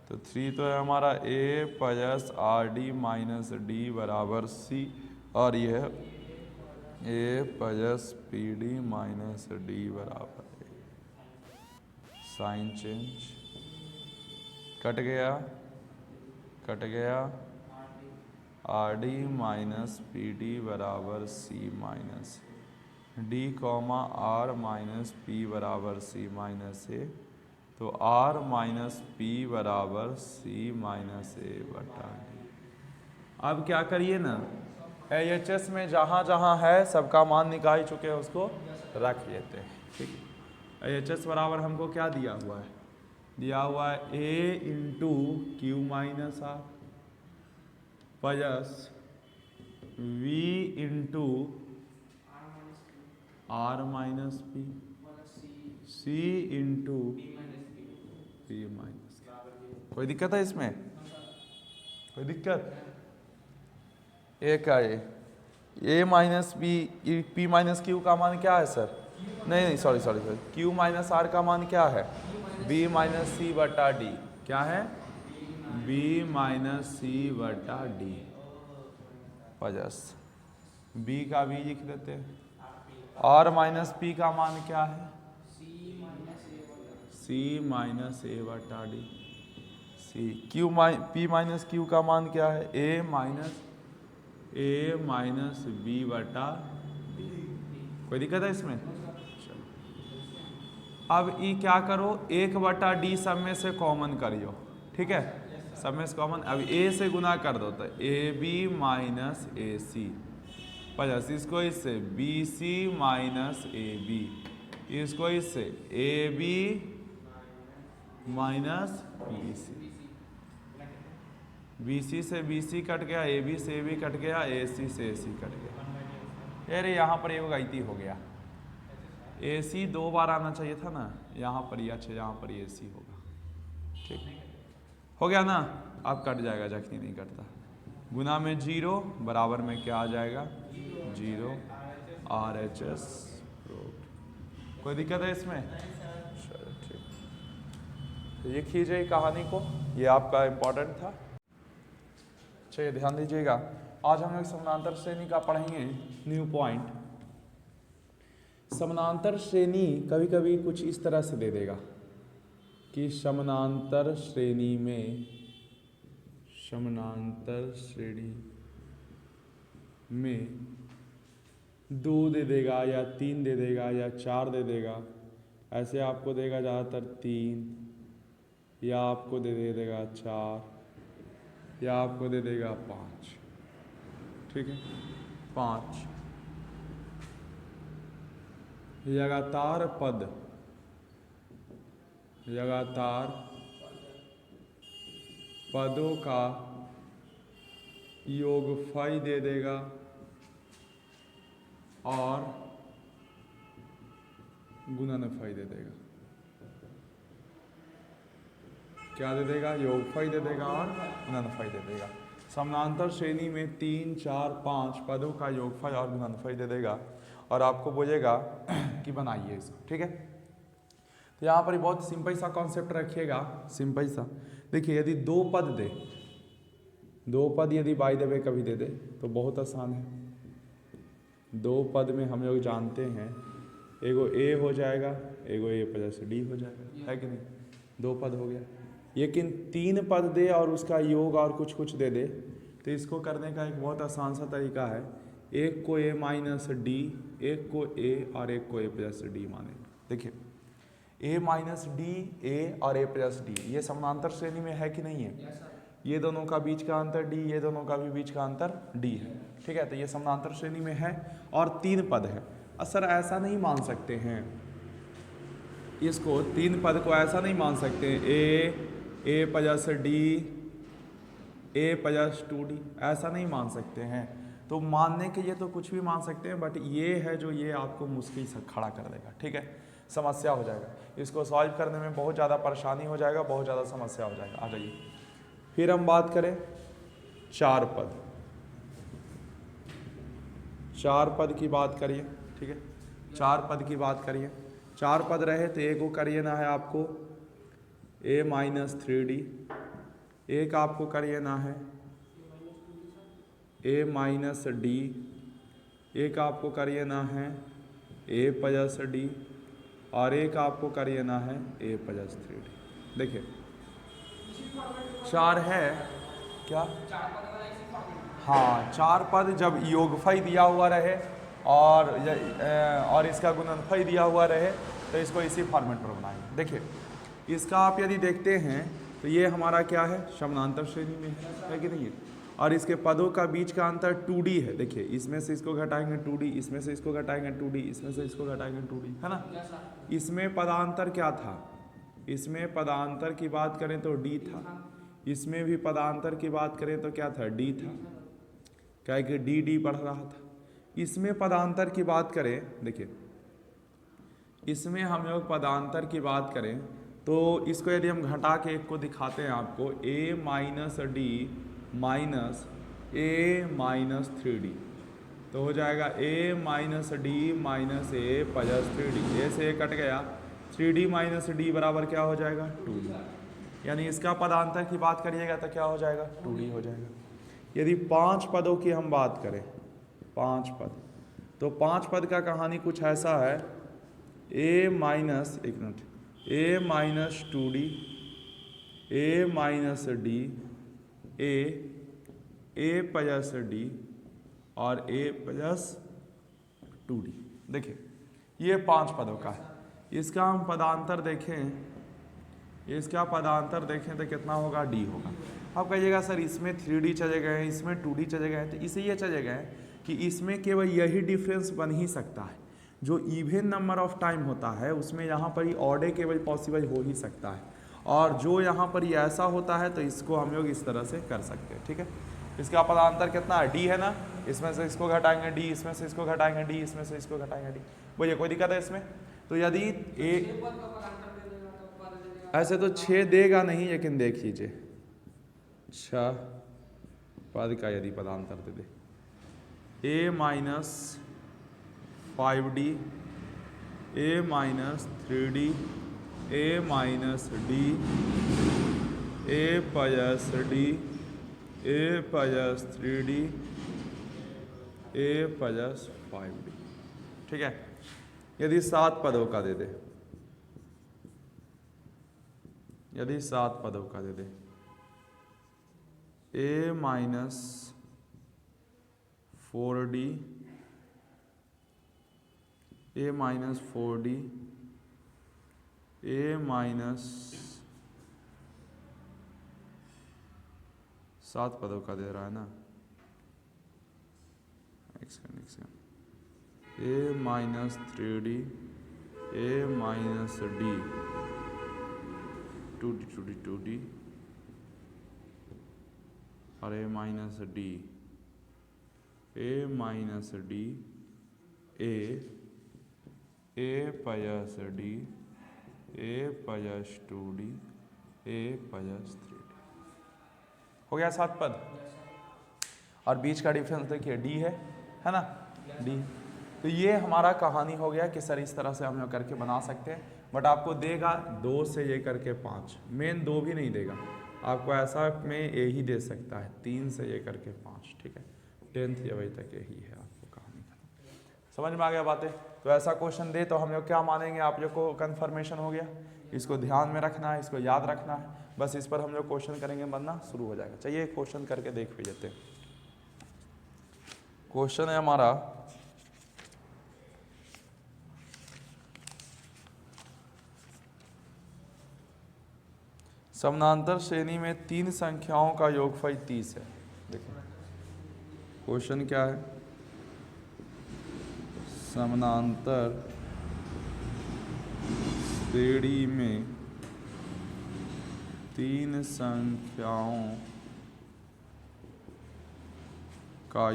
तो 3 तो है हमारा A plus RD minus D बराबर C, और यह A plus PD minus D बराबर A, साइन चेंज कट गया, कट गया, RD माइनस PD बराबर C minus D comma R minus P बराबर C माइनस A, तो R माइनस P बराबर C माइनस A बटा D। अब क्या करिए ना, AHS में जहाँ जहाँ है सबका मान निकाल चुके हैं, उसको रख लेते हैं। ठीक है, AHS बराबर हमको क्या दिया हुआ है, दिया हुआ है A into Q minus R plus V into R minus P, C into P minus. कोई दिक्कत है इसमें? कोई दिक्कत? एक है A minus B, P minus Q का मान क्या है सर? नहीं सॉरी, Q माइनस R का मान क्या है? B माइनस C बटा D। क्या है? B माइनस C बटा D प्लस B का B लिख देते हैं, R माइनस P का मान क्या है? सी माइनस ए बटा D C P minus Q का मान क्या है ए माइनस बी बटा डी। कोई दिक्कत है इसमें? अब ई क्या करो 1/d सब में से कॉमन करियो, ठीक है, सब में से कॉमन। अब ए से गुना कर दो तो A B minus A C plus इसको इससे B C minus A B, इसको इससे A B minus B C, B C से बी सी कट गया, ए बी से ए बी कट गया, ए सी से ए सी कट गया। अरे यहाँ पर एक गलती हो गया, ए सी 2 बार आना चाहिए था ना, यहाँ पर ही अच्छा यहाँ पर ए सी होगा, ठीक हो गया ना। अब कट जाएगा जबकि नहीं कटता, गुना में 0 बराबर में क्या आ जाएगा 0 RHS प्रूव्ड। कोई दिक्कत है इसमें? चलो ठीक, तो ये खींचे कहानी को, ये आपका इम्पोर्टेंट था। चलिए ध्यान दीजिएगा, आज हम एक समानांतर श्रेणी का पढ़ेंगे न्यू पॉइंट। समानांतर श्रेणी कभी कभी कुछ इस तरह से दे देगा कि समानांतर श्रेणी में 2 दे देगा या 3 दे देगा या 4 दे देगा। ऐसे आपको देगा ज़्यादातर 3 या आपको दे देगा 4 या आपको दे देगा 5, ठीक है 5। लगातार पदों का योगफल दे देगा और गुणनफल दे देगा। क्या दे देगा? योगफल दे देगा और गुणनफल दे देगा। समानांतर श्रेणी में 3, 4, 5 पदों का योगफल और गुणनफल दे देगा और आपको बोलेगा कि बनाइए इसको, ठीक है। तो यहाँ पर बहुत सिंपल सा कॉन्सेप्ट रखिएगा, सिंपल सा। देखिए यदि 2 पद दे, 2 पद यदि बाय द वे कभी दे दे तो बहुत आसान है। 2 पद में हम लोग जानते हैं एगो ए हो जाएगा, एगो ए प्लस डी हो जाएगा, है कि नहीं? 2 पद हो गया। लेकिन 3 पद दे और उसका योग और कुछ कुछ दे दे तो इसको करने का एक बहुत आसान सा तरीका है। एक को ए माइनस डी, एक को ए और एक को ए प्लस डी माने। देखिए ए माइनस डी, ए और ए प्लस डी, ये समानांतर श्रेणी में है कि नहीं है? ये दोनों का बीच का अंतर डी, ये दोनों का भी बीच का अंतर डी है, ठीक है। तो ये समानांतर श्रेणी में है और 3 पद है। सर ऐसा नहीं मान सकते हैं इसको, 3 पद को ऐसा नहीं मान सकते ए plus D, A plus 2D, ऐसा नहीं मान सकते हैं। तो मानने के लिए तो कुछ भी मान सकते हैं, बट ये है जो ये आपको मुश्किल से खड़ा कर देगा, ठीक है, समस्या हो जाएगा। इसको सॉल्व करने में बहुत ज़्यादा परेशानी हो जाएगा, बहुत ज़्यादा समस्या हो जाएगा। आ जाइए फिर हम बात करें 4 पद, 4 पद की बात करिए, ठीक है। 4 पद की बात करिए, 4 पद रहे तो एक को करिए ना है आपको ए माइनस 3D, एक आपको करिए ना है ए माइनस डी, एक आपको करिए ना है ए प्लस डी और एक आपको करिए ना है ए प्लस 3D। देखिए 4 है क्या? हाँ 4 पद जब योगफल दिया हुआ रहे और इसका गुणनफल दिया हुआ रहे तो इसको इसी फॉर्मेट पर बनाएंगे। देखिए इसका आप यदि देखते हैं तो ये हमारा क्या है? समानांतर श्रेणी में है कि नहीं है? और इसके पदों का बीच का अंतर 2D है। देखिए इसमें से इसको घटाएंगे 2D, इसमें से इसको घटाएंगे 2D, इसमें से इसको घटाएंगे 2D, है ना। इसमें पदांतर क्या था? इसमें पदांतर की बात करें तो D था, इसमें भी पदांतर की बात करें तो क्या था? D था, क्या कि D बढ़ रहा था। इसमें पदांतर की बात करें, देखिए इसमें हम लोग पदांतर की बात करें तो इसको यदि हम घटा के एक को दिखाते हैं आपको, ए माइनस डी माइनस ए माइनस 3D, तो हो जाएगा ए माइनस डी माइनस ए प्लस 3D। ए से ए कट गया, 3D माइनस डी बराबर क्या हो जाएगा? 2D। यानी इसका पदांतर की बात करिएगा तो क्या हो जाएगा? 2D हो जाएगा। यदि 5 पदों की हम बात करें, 5 पद, तो 5 पद का कहानी कुछ ऐसा है, ए माइनस, एक minute, A minus 2d, A minus D, A plus D और ए प्लस 2d। देखिए ये 5 पदों का है। इसका हम पदांतर देखें, इसका पदांतर देखें तो कितना होगा, d होगा। अब कहिएगा सर इसमें 3d चले गए, इसमें 2d चले गए, तो इसे ये चले गए कि इसमें केवल यही डिफरेंस बन ही सकता है। जो इवन नंबर ऑफ टाइम होता है उसमें यहाँ पर ही ऑड केवल पॉसिबल हो ही सकता है, और जो यहाँ पर ये ऐसा होता है तो इसको हम लोग इस तरह से कर सकते हैं। ठीक है, इसका पदांतर कितना है, डी है ना, इसमें से इसको घटाएंगे डी, इसमें से इसको घटाएंगे डी, इसमें से इसको घटाएंगे डी। बोलिए कोई दिक्कत है इसमें? तो यदि ऐसे तो 6 देगा नहीं, लेकिन देख लीजिए 6 पद का यदि पदांतर दे दे, ए minus 5d, A minus 3d, A minus D, A plus D, A plus 3d, A plus 5d। ठीक है, यदि 7 पदों का दे दे, यदि 7 पदों का दे दे, ए माइनस 4d, ए माइनस 4d, ए माइनस 7 पदों का दे रहा है ना, एक सेकंड, ए माइनस 3d, ए माइनस डी, 2d और ए minus D, A minus D, A plus D, A plus 2d, A plus 3d। हो गया 7 पद, और बीच का डिफरेंस देखिए डी है ना, डी। तो ये हमारा कहानी हो गया कि सर इस तरह से हम लोग करके बना सकते हैं, बट आपको देगा 2 से ये करके 5, मेन 2 भी नहीं देगा आपको, ऐसा में ए ही दे सकता है 3 से ये करके 5। ठीक है, 10th लेवल तक यही है आपको कहानी खत्म। समझ में आ गया बातें? तो ऐसा क्वेश्चन दे तो हम लोग क्या मानेंगे, आप लोग को कन्फर्मेशन हो गया। इसको ध्यान में रखना है, इसको याद रखना है, बस इस पर हम लोग क्वेश्चन करेंगे, बनना शुरू हो जाएगा। चलिए क्वेश्चन करके देख भी लेते हैं। क्वेश्चन है हमारा समानांतर श्रेणी में 3 संख्याओं का योगफल 30 है। देखिए क्वेश्चन क्या है, समानांतर श्रेणी में 3 संख्याओं का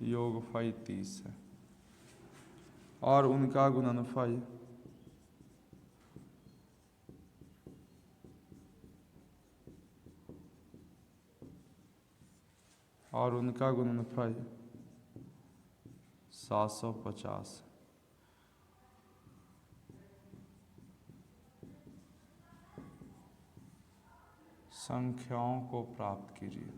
योगफल 30 है और उनका गुणनफल और उनका गुणनफल 750। संख्याओं को प्राप्त कीजिए।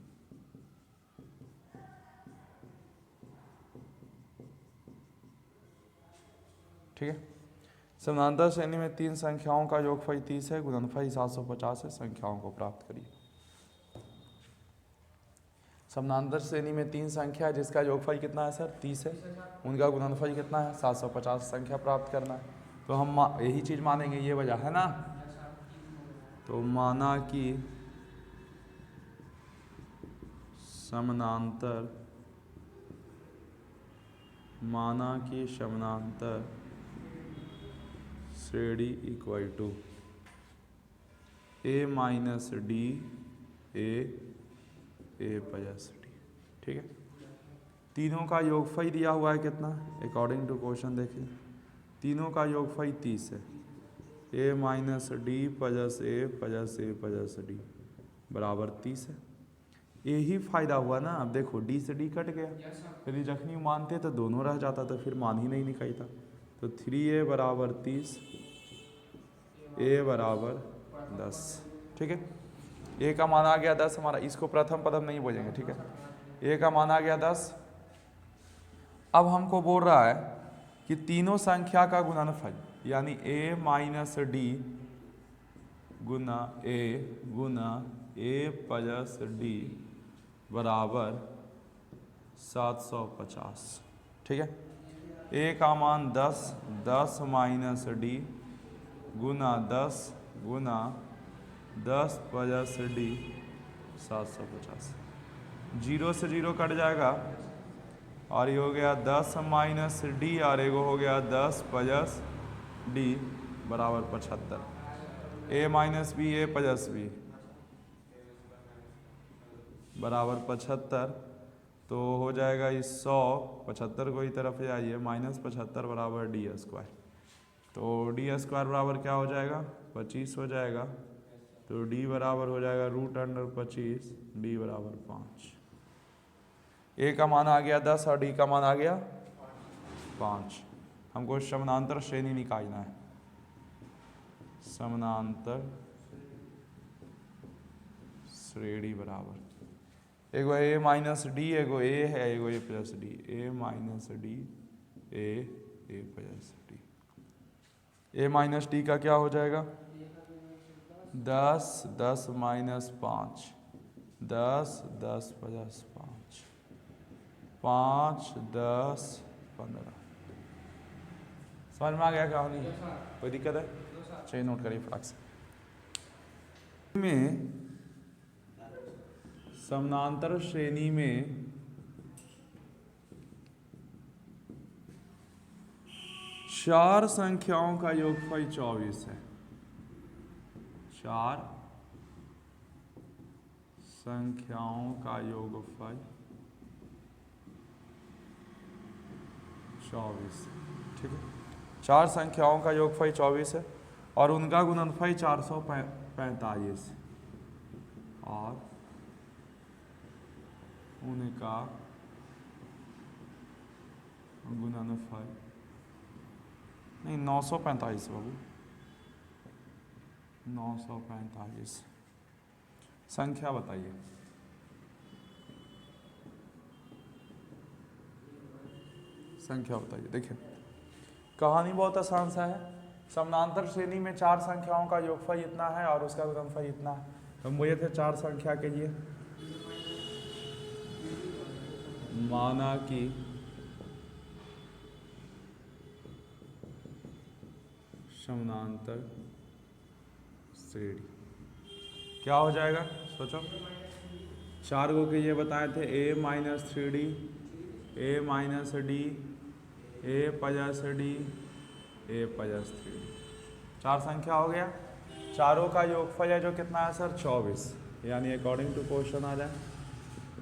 ठीक है, समानांतर श्रेणी में 3 संख्याओं का योगफल 30 है, गुणनफल 750 है, संख्याओं को प्राप्त करिए। समानांतर श्रेणी में 3 संख्या है जिसका योगफल कितना है सर, 30 है, उनका गुणनफल कितना है, 750, संख्या प्राप्त करना है। तो हम यही चीज मानेंगे, ये वजह है ना। तो माना कि समानांतर श्रेणी equal to A minus D, A plus D. ठीक है, तीनों का योगफल दिया हुआ है कितना, अकॉर्डिंग टू क्वेश्चन देखिए, तीनों का योगफल 30 है, A minus D plus A plus D बराबर 30 है। यही फायदा हुआ ना। अब देखो डी से डी कट गया, यदि जखनी मानते तो दोनों रह जाता, तो फिर मान ही नहीं निकलता। तो 3a बराबर 30, a बराबर 10। ठीक है, a का मान आ गया 10 हमारा, इसको प्रथम पदम नहीं बोलेंगे। ठीक है, a का मान आ गया 10 अब हमको बोल रहा है कि तीनों संख्या का गुणनफल यानी a minus D Guna a plus D बराबर 750। ठीक है, a का मान 10 माइनस डी गुना 10 प्लस डी 750। जीरो से जीरो कट जाएगा और ये हो गया 10 माइनस डी और एगो हो गया 10 प्लस डी बराबर 75। ए माइनस बी ए प्लस बी बराबर 75, तो हो जाएगा इस 100 75 को ही तरफ जाइए माइनस 75 बराबर डी स्क्वायर। तो डी स्क्वायर बराबर क्या हो जाएगा 25 हो जाएगा। तो डी बराबर हो जाएगा √25, डी बराबर 5। ए का मान आ गया 10 और डी का मान आ गया 5। हमको समानांतर श्रेणी निकालना है। समानांतर श्रेणी बराबर एगो ए माइनस डी एगो ए है एगो A plus D, A minus D A plus D. A minus D का क्या हो जाएगा 10 माइनस 5 10 प्लस 5 5 10 15। समझ में आ गया कहानी? कोई दिक्कत है? चलिए नोट करिए फटाक से। में समानांतर श्रेणी में चार संख्याओं का योगफल 24 है। चार संख्याओं का योगफल 24। ठीक है, चार संख्याओं का योगफल 24 है और उनका गुणनफल 445 और उनका गुणनफल नहीं 945 बाबू 945। संख्या बताइए। संख्या बताइए। देखिए कहानी बहुत आसान सा है। समानांतर श्रेणी में चार संख्याओं का योगफल इतना है और उसका गुणनफल इतना है। हम बोले थे चार संख्या के लिए माना कि समानांतर श्रेणी क्या हो जाएगा सोचो। चार गो के ये बताए थे a minus 3d a minus D a plus D a plus 3d। चार संख्या हो गया। चारों का योगफल है जो कितना है सर 24, यानी अकॉर्डिंग टू क्वेश्चन आ जाए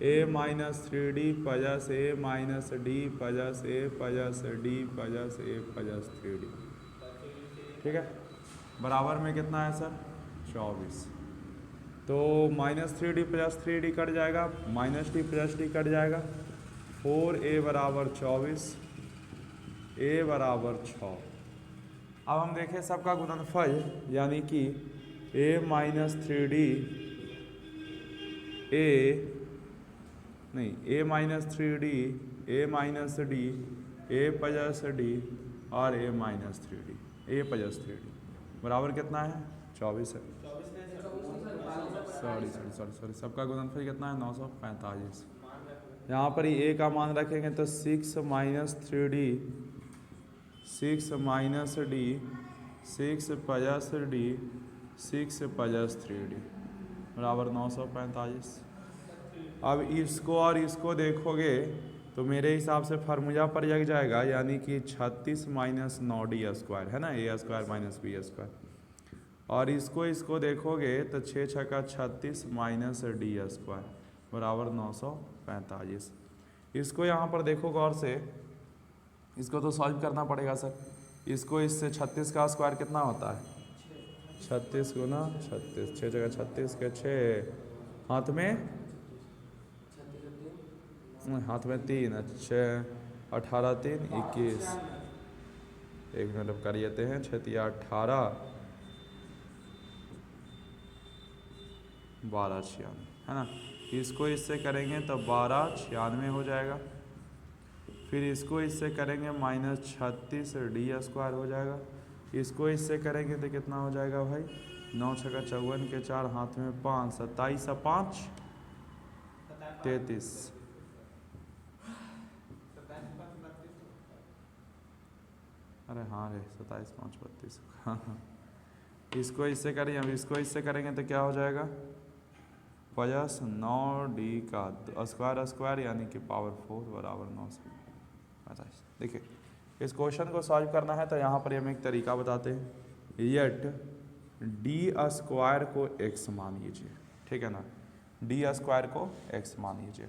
a minus 3d plus a minus D plus a plus D plus a plus 3d। ठीक है, बराबर में कितना है सर 24। तो minus 3d plus 3d cut जाएगा, minus D plus D cut जाएगा। 4a बराबर 24 a बराबर 6। अब हम देखें सबका गुणनफल यानी कि a minus 3d a minus 3d a minus D a plus D और a minus 3d a plus 3d बराबर कितना है 24 है। सॉरी सबका गुणनफल कितना है 945। यहाँ पर ही a का मान रखेंगे तो 6 minus 3d 6 minus D 6 plus D 6 plus 3d बराबर 945। अब इसको और इसको देखोगे तो मेरे हिसाब से फार्मूला पर लग जाएगा, यानी कि 36 माइनस 9d स्क्वायर है ना, a square minus B square. और इसको देखोगे तो 6 छक्का 36 माइनस डी स्क्वायर बराबर 945। इसको यहाँ पर देखो गौर से, इसको तो सॉल्व करना पड़ेगा सर। इसको इससे 36 का स्क्वायर कितना होता है 36 गुना 36, 6 जगह 36 के 6 हाथ में 3 अच्छे 18 3 21। एक मिनट कर लेते हैं 6 18 12 96 है ना। इसको इससे करेंगे तो 12 96 हो जाएगा। फिर इसको इससे करेंगे -36 d² हो जाएगा। इसको इससे करेंगे तो कितना हो जाएगा भाई, 9 छक्का 54 के 4 हाथ में 5, 27 और 5 33। अरे हाँ रे 27 5 32। हाँ हाँ, इसको इससे करेंगे, अब इसको इससे करेंगे तो क्या हो जाएगा, प्लस 9d² यानी कि पावर 4 बराबर 9 से 25। देखिए इस क्वेश्चन को सॉल्व करना है तो यहाँ पर हम एक तरीका बताते हैं, यट d² को x मान लीजिए, ठीक है ना, d² को x मान लीजिए।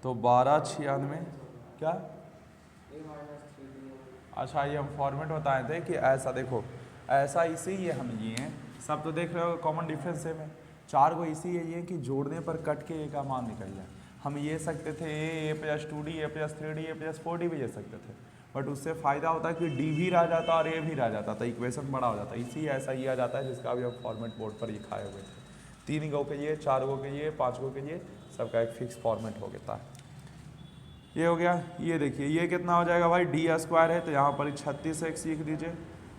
तो 1296 क्या, अच्छा ये हम फॉर्मेट बताए थे कि ऐसा देखो, ऐसा इसीलिए हम लिए सब तो देख रहे हो कॉमन डिफरेंस है में 4 को इसीलिए कि जोड़ने पर कट के ए का मान निकल जाए। हम ये सकते थे a + 2d a + 3d a + 4d भी ले सकते थे, बट उससे फ़ायदा होता है कि d भी रह जाता और a भी रह जाता, तो इक्वेशन बड़ा हो जाता। इसी ऐसा ही आ जाता है जिसका भी हम फॉर्मेट बोर्ड पर लिखाए हुए थे। 3 गो के लिए, 4 गो के लिए, 5 गो के लिए, सबका एक फिक्स फॉर्मेट हो गया है। ये हो गया। ये देखिए ये कितना हो जाएगा भाई, d² है तो यहाँ पर 36x लिख दीजिए,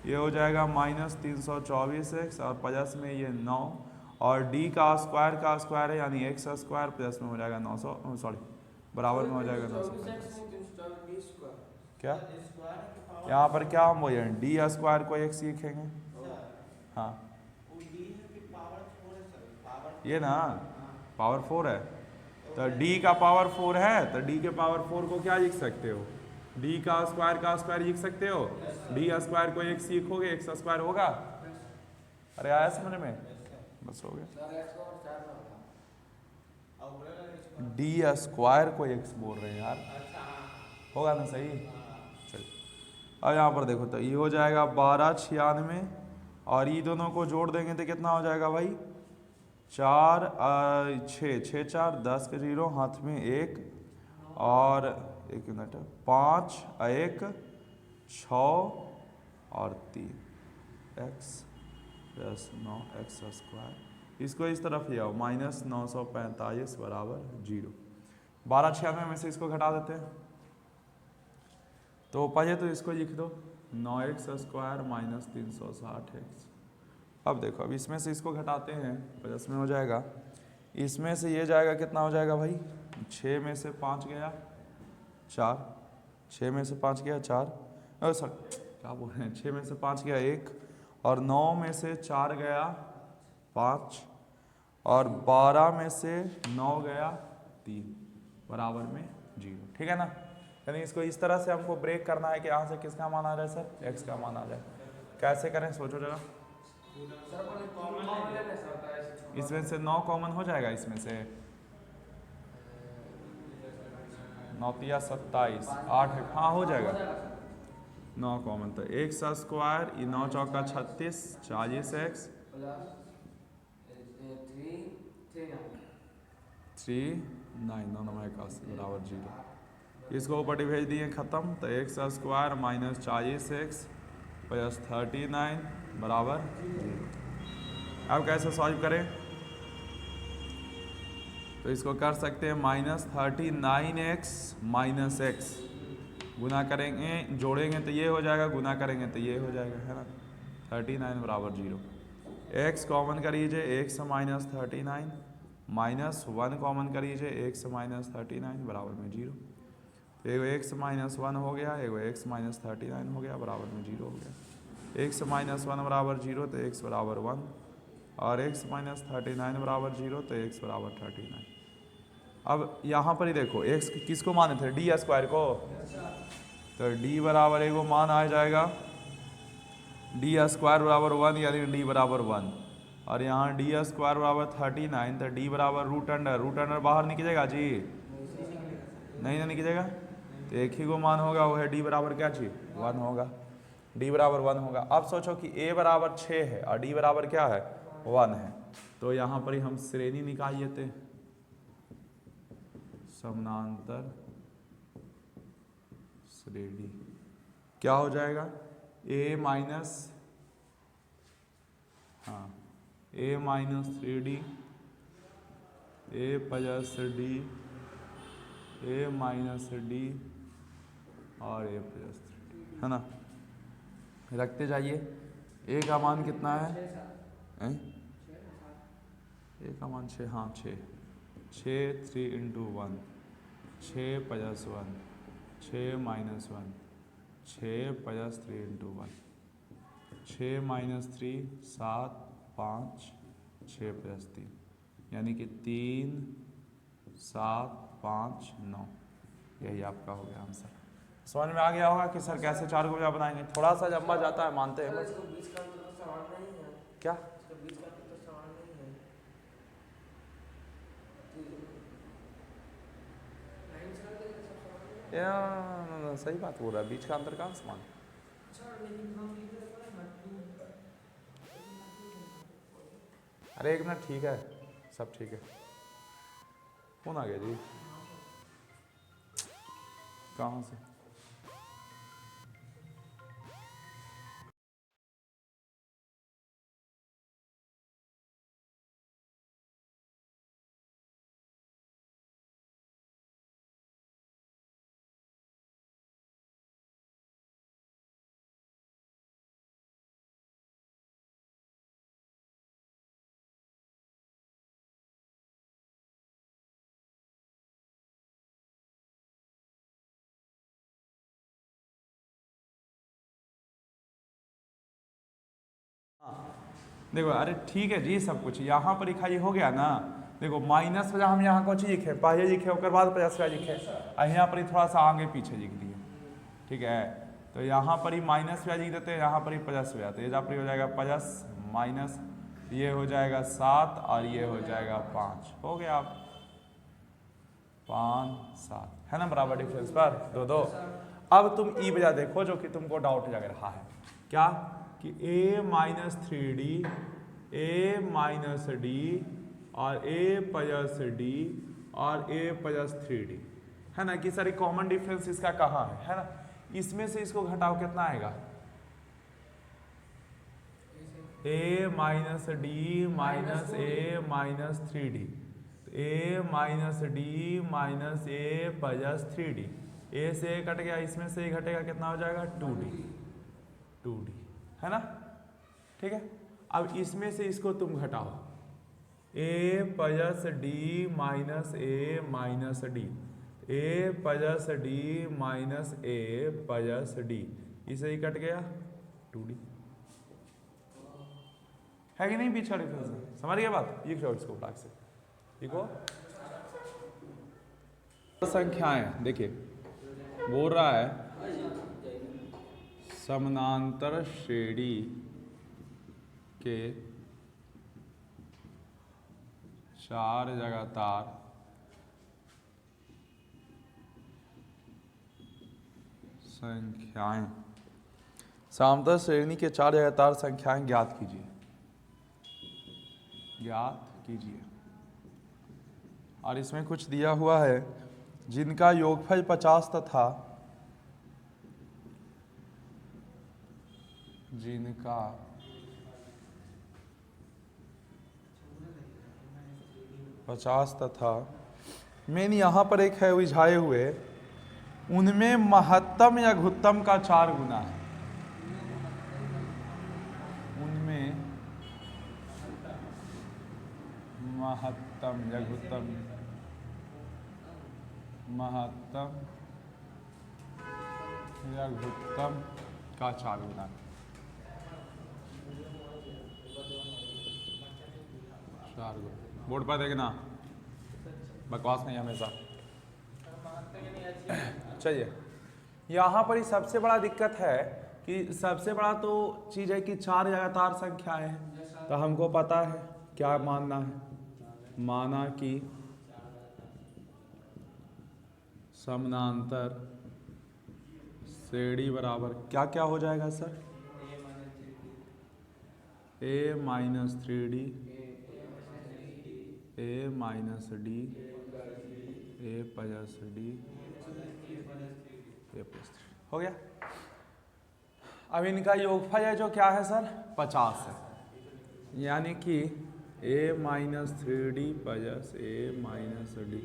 ये हो जाएगा -324x और प्लस में ये 9 और d का स्क्वायर है यानी x² प्लस में हो जाएगा 900, सॉरी बराबर में हो जाएगा 950। क्या यहाँ पर क्या हम बोले d² को x लिखेंगे, हाँ ये ना पावर 4 है तो d का पावर 4 है तो d के पावर 4 को क्या लिख सकते हो, d का स्क्वायर लिख सकते हो, d² को x लिखोगे x² होगा। अरे आया समझ में, बस हो गया। d² को x बोल रहे हैं यार, होगा ना सही। चलिए अब यहाँ पर देखो तो ये हो जाएगा 1296 और ये दोनों को जोड़ देंगे तो कितना हो जाएगा भाई, 4 6 6 4 10 के 0 हाथ में 1 और 1 मिनट 5 1 6 और 3 x + 9x²। इसको इस तरफ ले आओ, -945 बराबर 0। 1296 में से इसको घटा देते हैं तो पहले तो इसको लिख दो 9x² - 360x। अब देखो अब इसमें से इसको घटाते हैं प्लस में हो जाएगा, इसमें से ये जाएगा कितना हो जाएगा भाई, 6 में से 5 गया 4, 6 में से 5 गया 4, सर क्या बोल रहे हैं, 6 में से 5 गया 1 और 9 में से 4 गया 5 और 12 में से 9 गया 3 बराबर में 0, ठीक है ना। यानी इसको इस तरह से हमको ब्रेक करना है कि यहाँ से किसका मान आ जाए सर, x का मान आ जाए। कैसे करें सोचो जरा, इसमें से 9 कॉमन हो जाएगा, इसमें से 9 × 27 8 हाँ हो जाएगा 9 कॉमन, तो x² ये 9 चौका 36 40x 3 9 9 81 बराबर 0। इसको ऊपर भेज दिए खत्म, तो x² - 40x + 39 बराबर 0। अब कैसे सॉल्व करें, तो इसको कर सकते हैं -39x - x, गुना करेंगे जोड़ेंगे तो ये हो जाएगा, गुना करेंगे तो ये हो जाएगा, है ना, 39 बराबर 0। x कॉमन करीजिए, x - 39 -1 कॉमन करीजिए, x - 39 बराबर में 0। तो एगो x - 1 हो गया, एगो x - 39 हो गया, बराबर में 0 हो गया। x - 1 बराबर 0 तो x बराबर 1 और x - 39 बराबर 0 तो x बराबर 39। अब यहाँ पर ही देखो x किसको माने थे, d² को, तो d बराबर एगो मान आ जाएगा, d² बराबर 1 यानी d बराबर 1 और यहाँ d² बराबर 39 तो d बराबर √अंडर बाहर निकलेगा जी, नहीं ना निकलेगा, तो एक ही को मान होगा वो है d बराबर क्या चीज 1 होगा, d बराबर 1 होगा। अब सोचो कि a बराबर 6 है और d बराबर क्या है 1 है, तो यहाँ पर ही हम श्रेणी निकाल लेते, समानांतर श्रेणी क्या हो जाएगा, a - हाँ a - 3d a + d A minus D और ए प्लस 3, है ना। रखते जाइए। ए का मान कितना है? ए का मान 6, हाँ 6, 3 into 1, 6 plus 1, 6 minus 1, 6 plus 3 into 1, 6 minus 3 7, 5, 6 plus 3, यानी कि 3 7 5 9। यही आपका हो गया आंसर। समझ में आ गया होगा कि सर कैसे 4 को बनाएंगे। थोड़ा सा लंबा जाता है, मानते हैं। क्या सही बात बोल रहा है, बीच का अंतर कहाँ समान। अरे 1 मिनट, ठीक है, सब ठीक है। कौन आ गया जी? कहाँ से? देखो, अरे ठीक है जी, सब कुछ यहाँ पर लिखा ये हो गया ना। देखो माइनस वजह हम यहाँ कुछ लिखे, पहले लिखे उसके बाद प्लस वजह लिखे, और यहाँ पर ही थोड़ा सा आगे पीछे लिख दिए। ठीक है, तो यहाँ पर ही माइनस वजह लिख देते हैं, यहाँ पर ही प्लस हो जाते हैं। यहाँ पर हो जाएगा प्लस माइनस, ये हो जाएगा 7 और ये हो जाएगा 5। हो गया आप 5 7, है ना, बराबर डिफरेंस पर 2 2। अब तुम ई वजह देखो जो कि तुमको डाउट लग रहा है, क्या कि a minus 3d, a minus D और a प्लस डी और a प्लस 3d, है ना, कि सर कॉमन डिफरेंस इसका कहाँ है ना। इसमें से इसको घटाओ, कितना आएगा? a minus D minus a minus 3d, a minus D minus a plus 3d, a से कट गया, इसमें से घटेगा, कितना हो जाएगा? 2d, है ना। ठीक है, अब इसमें से इसको तुम घटाओ, a plus D minus a minus D, a plus D minus a plus D, इसे ही कट गया 2d, है कि नहीं? बीच का डिफरेंस समझ गया बात। लिख लो इसको ब्लॉक से, लिखो संख्याएं। देखिए बोल रहा है समानांतर श्रेणी के 4 लगातार संख्याएं, समानांतर श्रेणी के 4 लगातार संख्याएं ज्ञात कीजिए, ज्ञात कीजिए। और इसमें कुछ दिया हुआ है जिनका योगफल 50 तथा जिनका तथा मेन यहाँ पर एक है उलझाए हुए, उनमें महत्तम या घुत्तम का 4 गुना है। उनमें महत्तम या घुत्तम, महत्तम या घुत्तम का 4 गुना है। 4 गुना बोर्ड पर देखना, बकवास नहीं हमेशा। चलिए, यहाँ पर ही सबसे बड़ा दिक्कत है कि सबसे बड़ा तो चीज़ है कि 4 लगातार संख्याएं हैं, तो हमको पता है क्या मानना है। माना कि समानांतर श्रेणी बराबर क्या क्या हो जाएगा sir? a minus 3d, a minus D, a plus D, a plus 3 हो गया। अब इनका योगफल है जो क्या है सर? 50 है, यानी कि a minus 3d plus a minus D,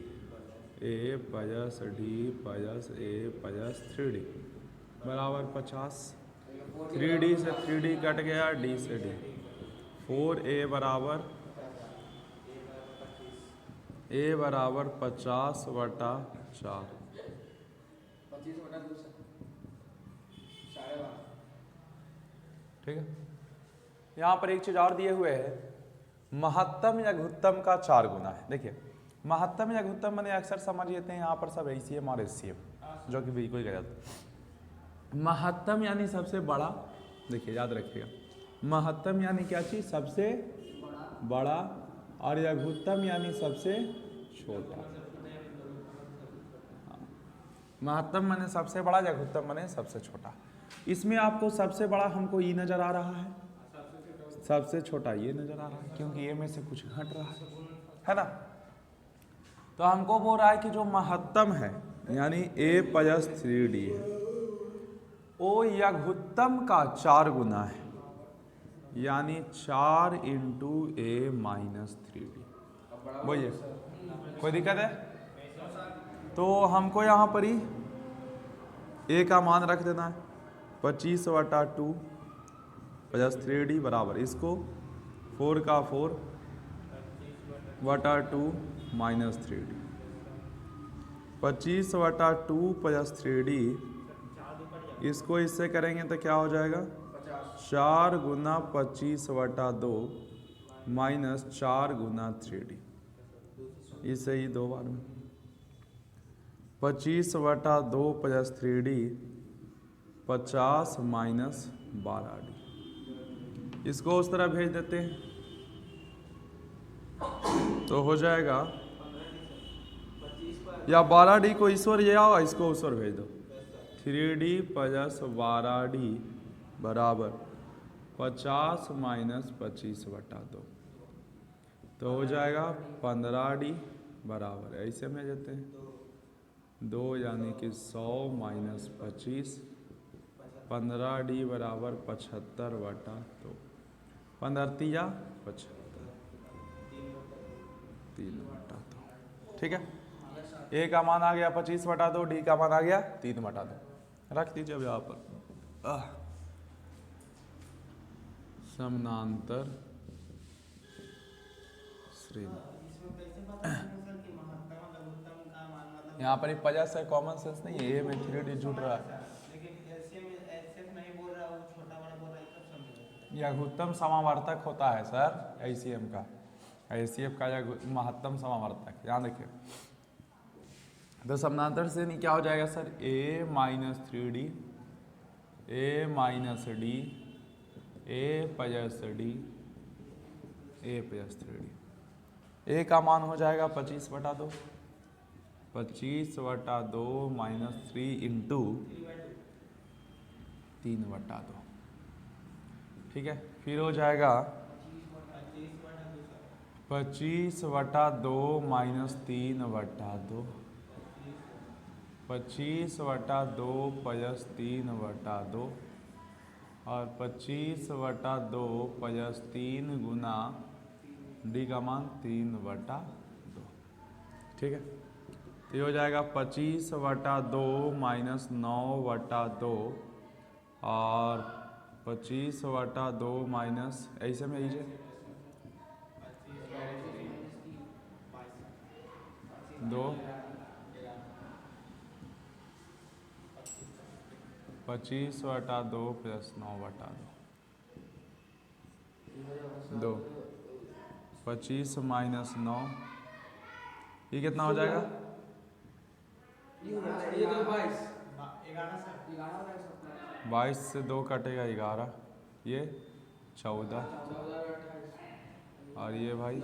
A plus D plus A plus 3D बराबर 50। 3D से 3D कट गया, डी से डी। 4a बराबर 50/4। 25/2 ठीक है। यहाँ पर एक चीज और दिए हुए है, महत्तम या लघुत्तम का 4 गुना है। देखिए महत्तम या लघुत्तम मैंने अक्सर समझ लेते हैं यहाँ पर सब एसीएम और एससीएम, जो कि बिल्कुल गलत। महत्तम यानी सबसे बड़ा, देखिए याद रखिएगा, महत्तम यानी क्या चीज, सबसे बड़ा, और लघुत्तम यानी सबसे छोटा। महत्तम माने सबसे बड़ा, लघुत्तम माने सबसे छोटा। इसमें आपको सबसे बड़ा हमको ई नजर आ रहा है, सबसे छोटा ये नजर आ रहा है, क्योंकि ये में से कुछ घट रहा है ना। तो हमको बोल रहा है कि जो महत्तम है यानी a प्लस 3D है, वो लघुत्तम का 4 गुना है, यानी 4 इंटू a माइनस 3D। बोलिए कोई दिक्कत है? तो हमको यहाँ पर ही a का मान रख देना है 25/2 प्लस 3D बराबर, इसको 4 का 4/2 माइनस 3D। 25/2 प्लस 3D, इसको इससे करेंगे तो क्या हो जाएगा, 4 गुना 25/2 माइनस 4 गुना 3D। इसे ही 2 बार में 25/2 प्लस 3D 50 माइनस 12D। इसको उस तरह भेज देते हैं तो हो जाएगा, या 12D को इस ओर ये आओ, इसको उस ओर भेज दो। 3D प्लस 12D बराबर 50 माइनस 25/2, तो हो जाएगा 15D बराबर, ऐसे में देते हैं 2 यानी कि 100 माइनस 25, 15D बराबर 75/2। 15 या 75, 3/2। ठीक है, ए का मान आ गया 25/2, डी का मान आ गया 3/2। रख दीजिए अब यहाँ पर समानांतर श्रेणी। यहाँ पर प्लस है, कॉमन सेंस नहीं है, ए में 3D जुड़ रहा है। लघुत्तम समावर्तक होता है सर एसीएम का, एसीएफ का या महत्तम समावर्तक, ध्यान रखिए। तो समानांतर श्रेणी क्या हो जाएगा sir, a minus 3D, a minus D, a plus D, a plus 3D। a का मान हो जाएगा 25/2, 25/2 माइनस 3 इंटू 3/2। ठीक है, फिर हो जाएगा 25/2 माइनस 3/2, 25/2 प्लस 3/2, और 25/2 प्लस 3 गुना डी का मान 3/2। ठीक है, तो ये हो जाएगा 25/2 माइनस 9/2, और 25/2 माइनस, ऐसे में लीजिए 2, 25/2 प्लस 9/2, 25 माइनस 9, ये कितना हो जाएगा, ये तो 22 से 2 कटेगा 11, ये 14, और ये भाई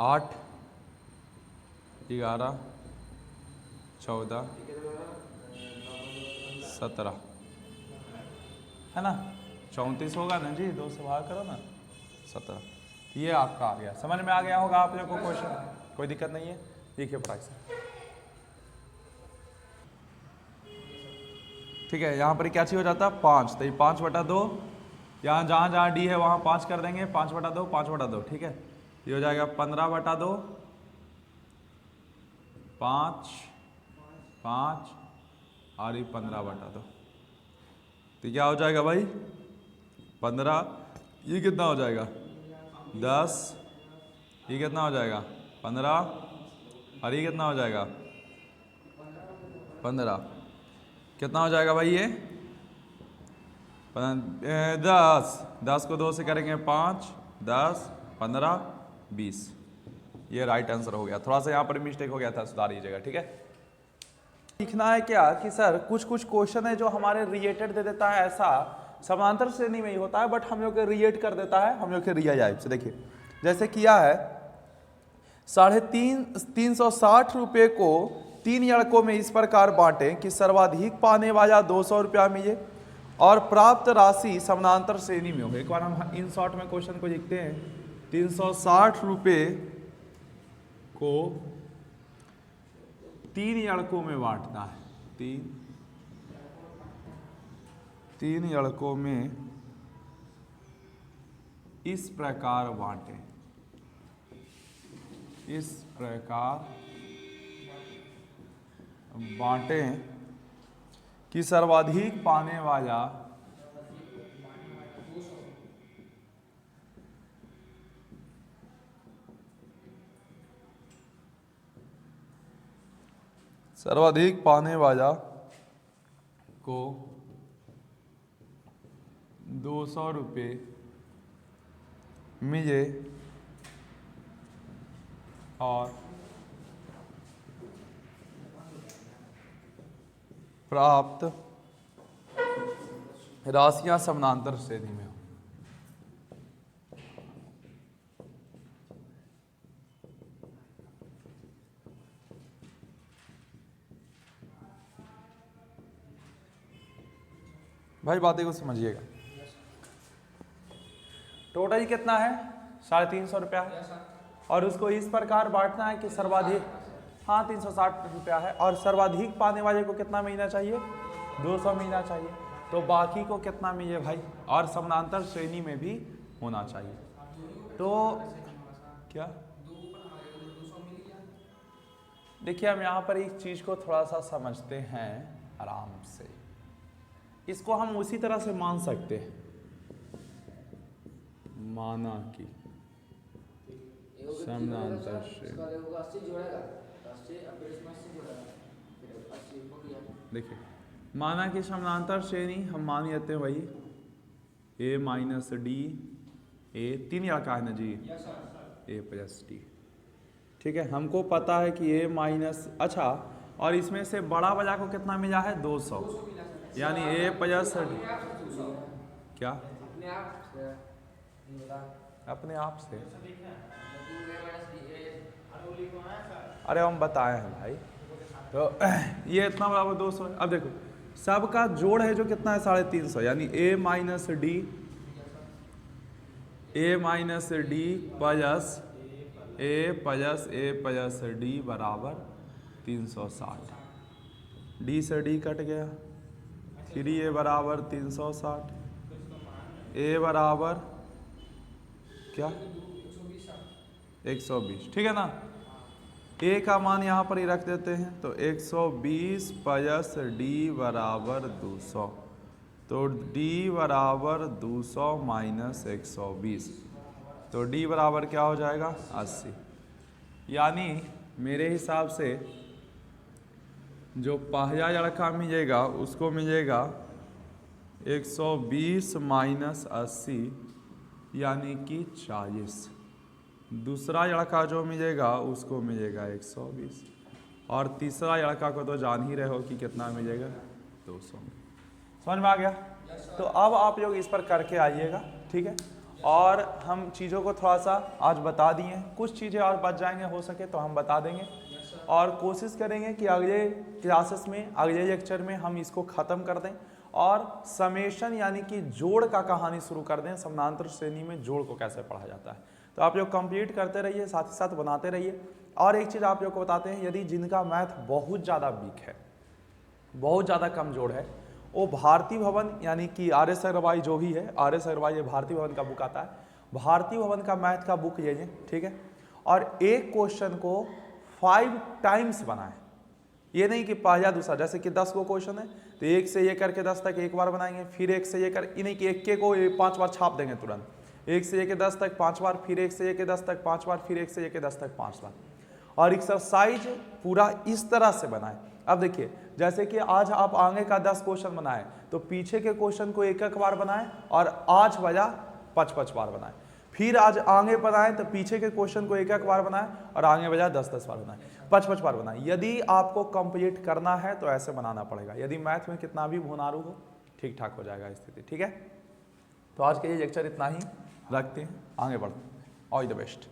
8, 11, 14, 17 है ना, 34 होगा ना जी, 2 से भाग करो ना, 17। ये आपका आ गया, समझ में आ गया होगा आप लोगों को क्वेश्चन, कोई दिक्कत नहीं है। देखिए प्राइस, ठीक है, यहाँ पर क्या चीज हो जाता है 5, तो ये 5/2, यहाँ जहाँ जहाँ डी है वहाँ 5 कर देंगे, 5/2, 5/2। ठीक है, ये हो जाएगा 15/2, 5 5 और ये 15/2। तो क्या हो जाएगा भाई 15, ये कितना हो जाएगा 10, ये कितना हो जाएगा 15 और ये कितना हो जाएगा 15, कितना हो जाएगा भाई ये 10 को 2 से करेंगे 5, 10, 15, 20। ये राइट आंसर हो गया। थोड़ा सा यहाँ पर मिस्टेक हो गया था, सुधार लीजिएगा, ठीक है। लिखना है क्या कि सर कुछ कुछ क्वेश्चन है जो हमारे रिलेटेड दे देता है, ऐसा समांतर श्रेणी में ही होता है बट हम लोग के रिलेट कर देता है हम लोग के रियल लाइफ से। देखिए जैसे किया है 360 रुपये को 3 लड़कों में इस प्रकार बांटें कि सर्वाधिक पाने वाला 200 रुपया मिले और प्राप्त राशि समानांतर श्रेणी में हो। एक बार हम इन शॉर्ट में क्वेश्चन को लिखते हैं। 360 रुपये को 3 लड़कों में बांटना है, 3 लड़कों में इस प्रकार बांटें, इस प्रकार बांटें कि सर्वाधिक पाने वाला को 200 रुपये मिले और प्राप्त राशियां समानांतर श्रेणी में हो। भाई बातें को समझिएगा। टोटल कितना है 350 रुपया है और उसको इस प्रकार बांटना है कि सर्वाधिक, हाँ 360 रुपया है और सर्वाधिक पाने वाले को कितना मिलना चाहिए 200 मिलना चाहिए। तो बाकी को कितना मिले भाई, और समानांतर श्रेणी में भी होना चाहिए। तो क्या देखिए हम यहाँ पर एक चीज को थोड़ा सा समझते हैं आराम से। इसको हम उसी तरह से मान सकते हैं, माना कि समानांतर श्रेणी। देखिए माना कि समानांतर श्रेणी हम मान लेते हैं भाई a माइनस डी, ए 3 लड़का है ना जी, a प्लस डी, ठीक है। हमको पता है कि a माइनस, अच्छा और इसमें से बड़ा वाला को कितना मिला है 200, यानी a प्लस डी क्या अपने आप से, अरे हम बताए हैं भाई। तो ये इतना बराबर 200 है। अब देखो सबका जोड़ है जो कितना है 350, यानी a minus D plus a plus D बराबर 360। डी से डी कट गया, 3a बराबर 360, a बराबर क्या 120, ठीक है ना। a का मान यहाँ पर ही रख देते हैं तो 120 प्लस डी बराबर 200, तो d बराबर 200 माइनस 120, तो d बराबर क्या हो जाएगा 80। यानी मेरे हिसाब से जो पहला लड़का मिलेगा उसको मिलेगा 120 माइनस 80 यानी कि 40। दूसरा लड़का जो मिलेगा उसको मिलेगा 120 और तीसरा लड़का को तो जान ही रहे हो कि कितना मिलेगा 200। समझ में आ गया? तो अब आप लोग इस पर करके आइएगा, ठीक है। और हम चीज़ों को थोड़ा सा आज बता दिए, कुछ चीज़ें और बच जाएंगे, हो सके तो हम बता देंगे और कोशिश करेंगे कि अगले क्लासेस में, अगले लेक्चर में हम इसको ख़त्म कर दें और समेशन यानी कि जोड़ का कहानी शुरू कर दें। समानांतर श्रेणी में जोड़ को कैसे पढ़ा जाता है, तो आप लोग कंप्लीट करते रहिए, साथ ही साथ बनाते रहिए। और एक चीज़ आप लोग को बताते हैं, यदि जिनका मैथ बहुत ज़्यादा वीक है, बहुत ज़्यादा कमज़ोर है, वो भारती भवन यानी कि आर एस अग्रवाल जो भी है, आर एस अग्रवाल ये भारती भवन का बुक आता है, भारती भवन का मैथ का बुक लीजिए, ठीक है, और एक क्वेश्चन को 5 टाइम्स बनाएं। ये नहीं कि पहला दूसरा, जैसे कि 10 को क्वेश्चन है तो 1 से ये करके 10 तक एक बार बनाएंगे, फिर 1 से ये कर, ये नहीं कि 1 को 5 बार छाप देंगे तुरंत, 1 से 10 तक 5 बार, फिर 1 से 10 तक 5 बार, फिर 1 से 10 तक 5 बार, और एक्सरसाइज पूरा इस तरह से बनाए। अब देखिए जैसे कि आज आप आगे का 10 क्वेश्चन बनाए तो पीछे के क्वेश्चन को 1-1 बार बनाए और आज बजा 5-5 बार बनाए, फिर आज आगे बनाए तो पीछे के क्वेश्चन को 1-1 बार बनाए और आगे बजा 10-10 बार बनाए, 5-5 बार बनाए। यदि आपको कंप्लीट करना है तो ऐसे बनाना पड़ेगा, यदि मैथ में कितना भी भुनारू हो ठीक ठाक हो जाएगा स्थिति, ठीक है। तो आज के ये लेक्चर इतना ही रखते हैं, आगे बढ़ते हैं। All the best.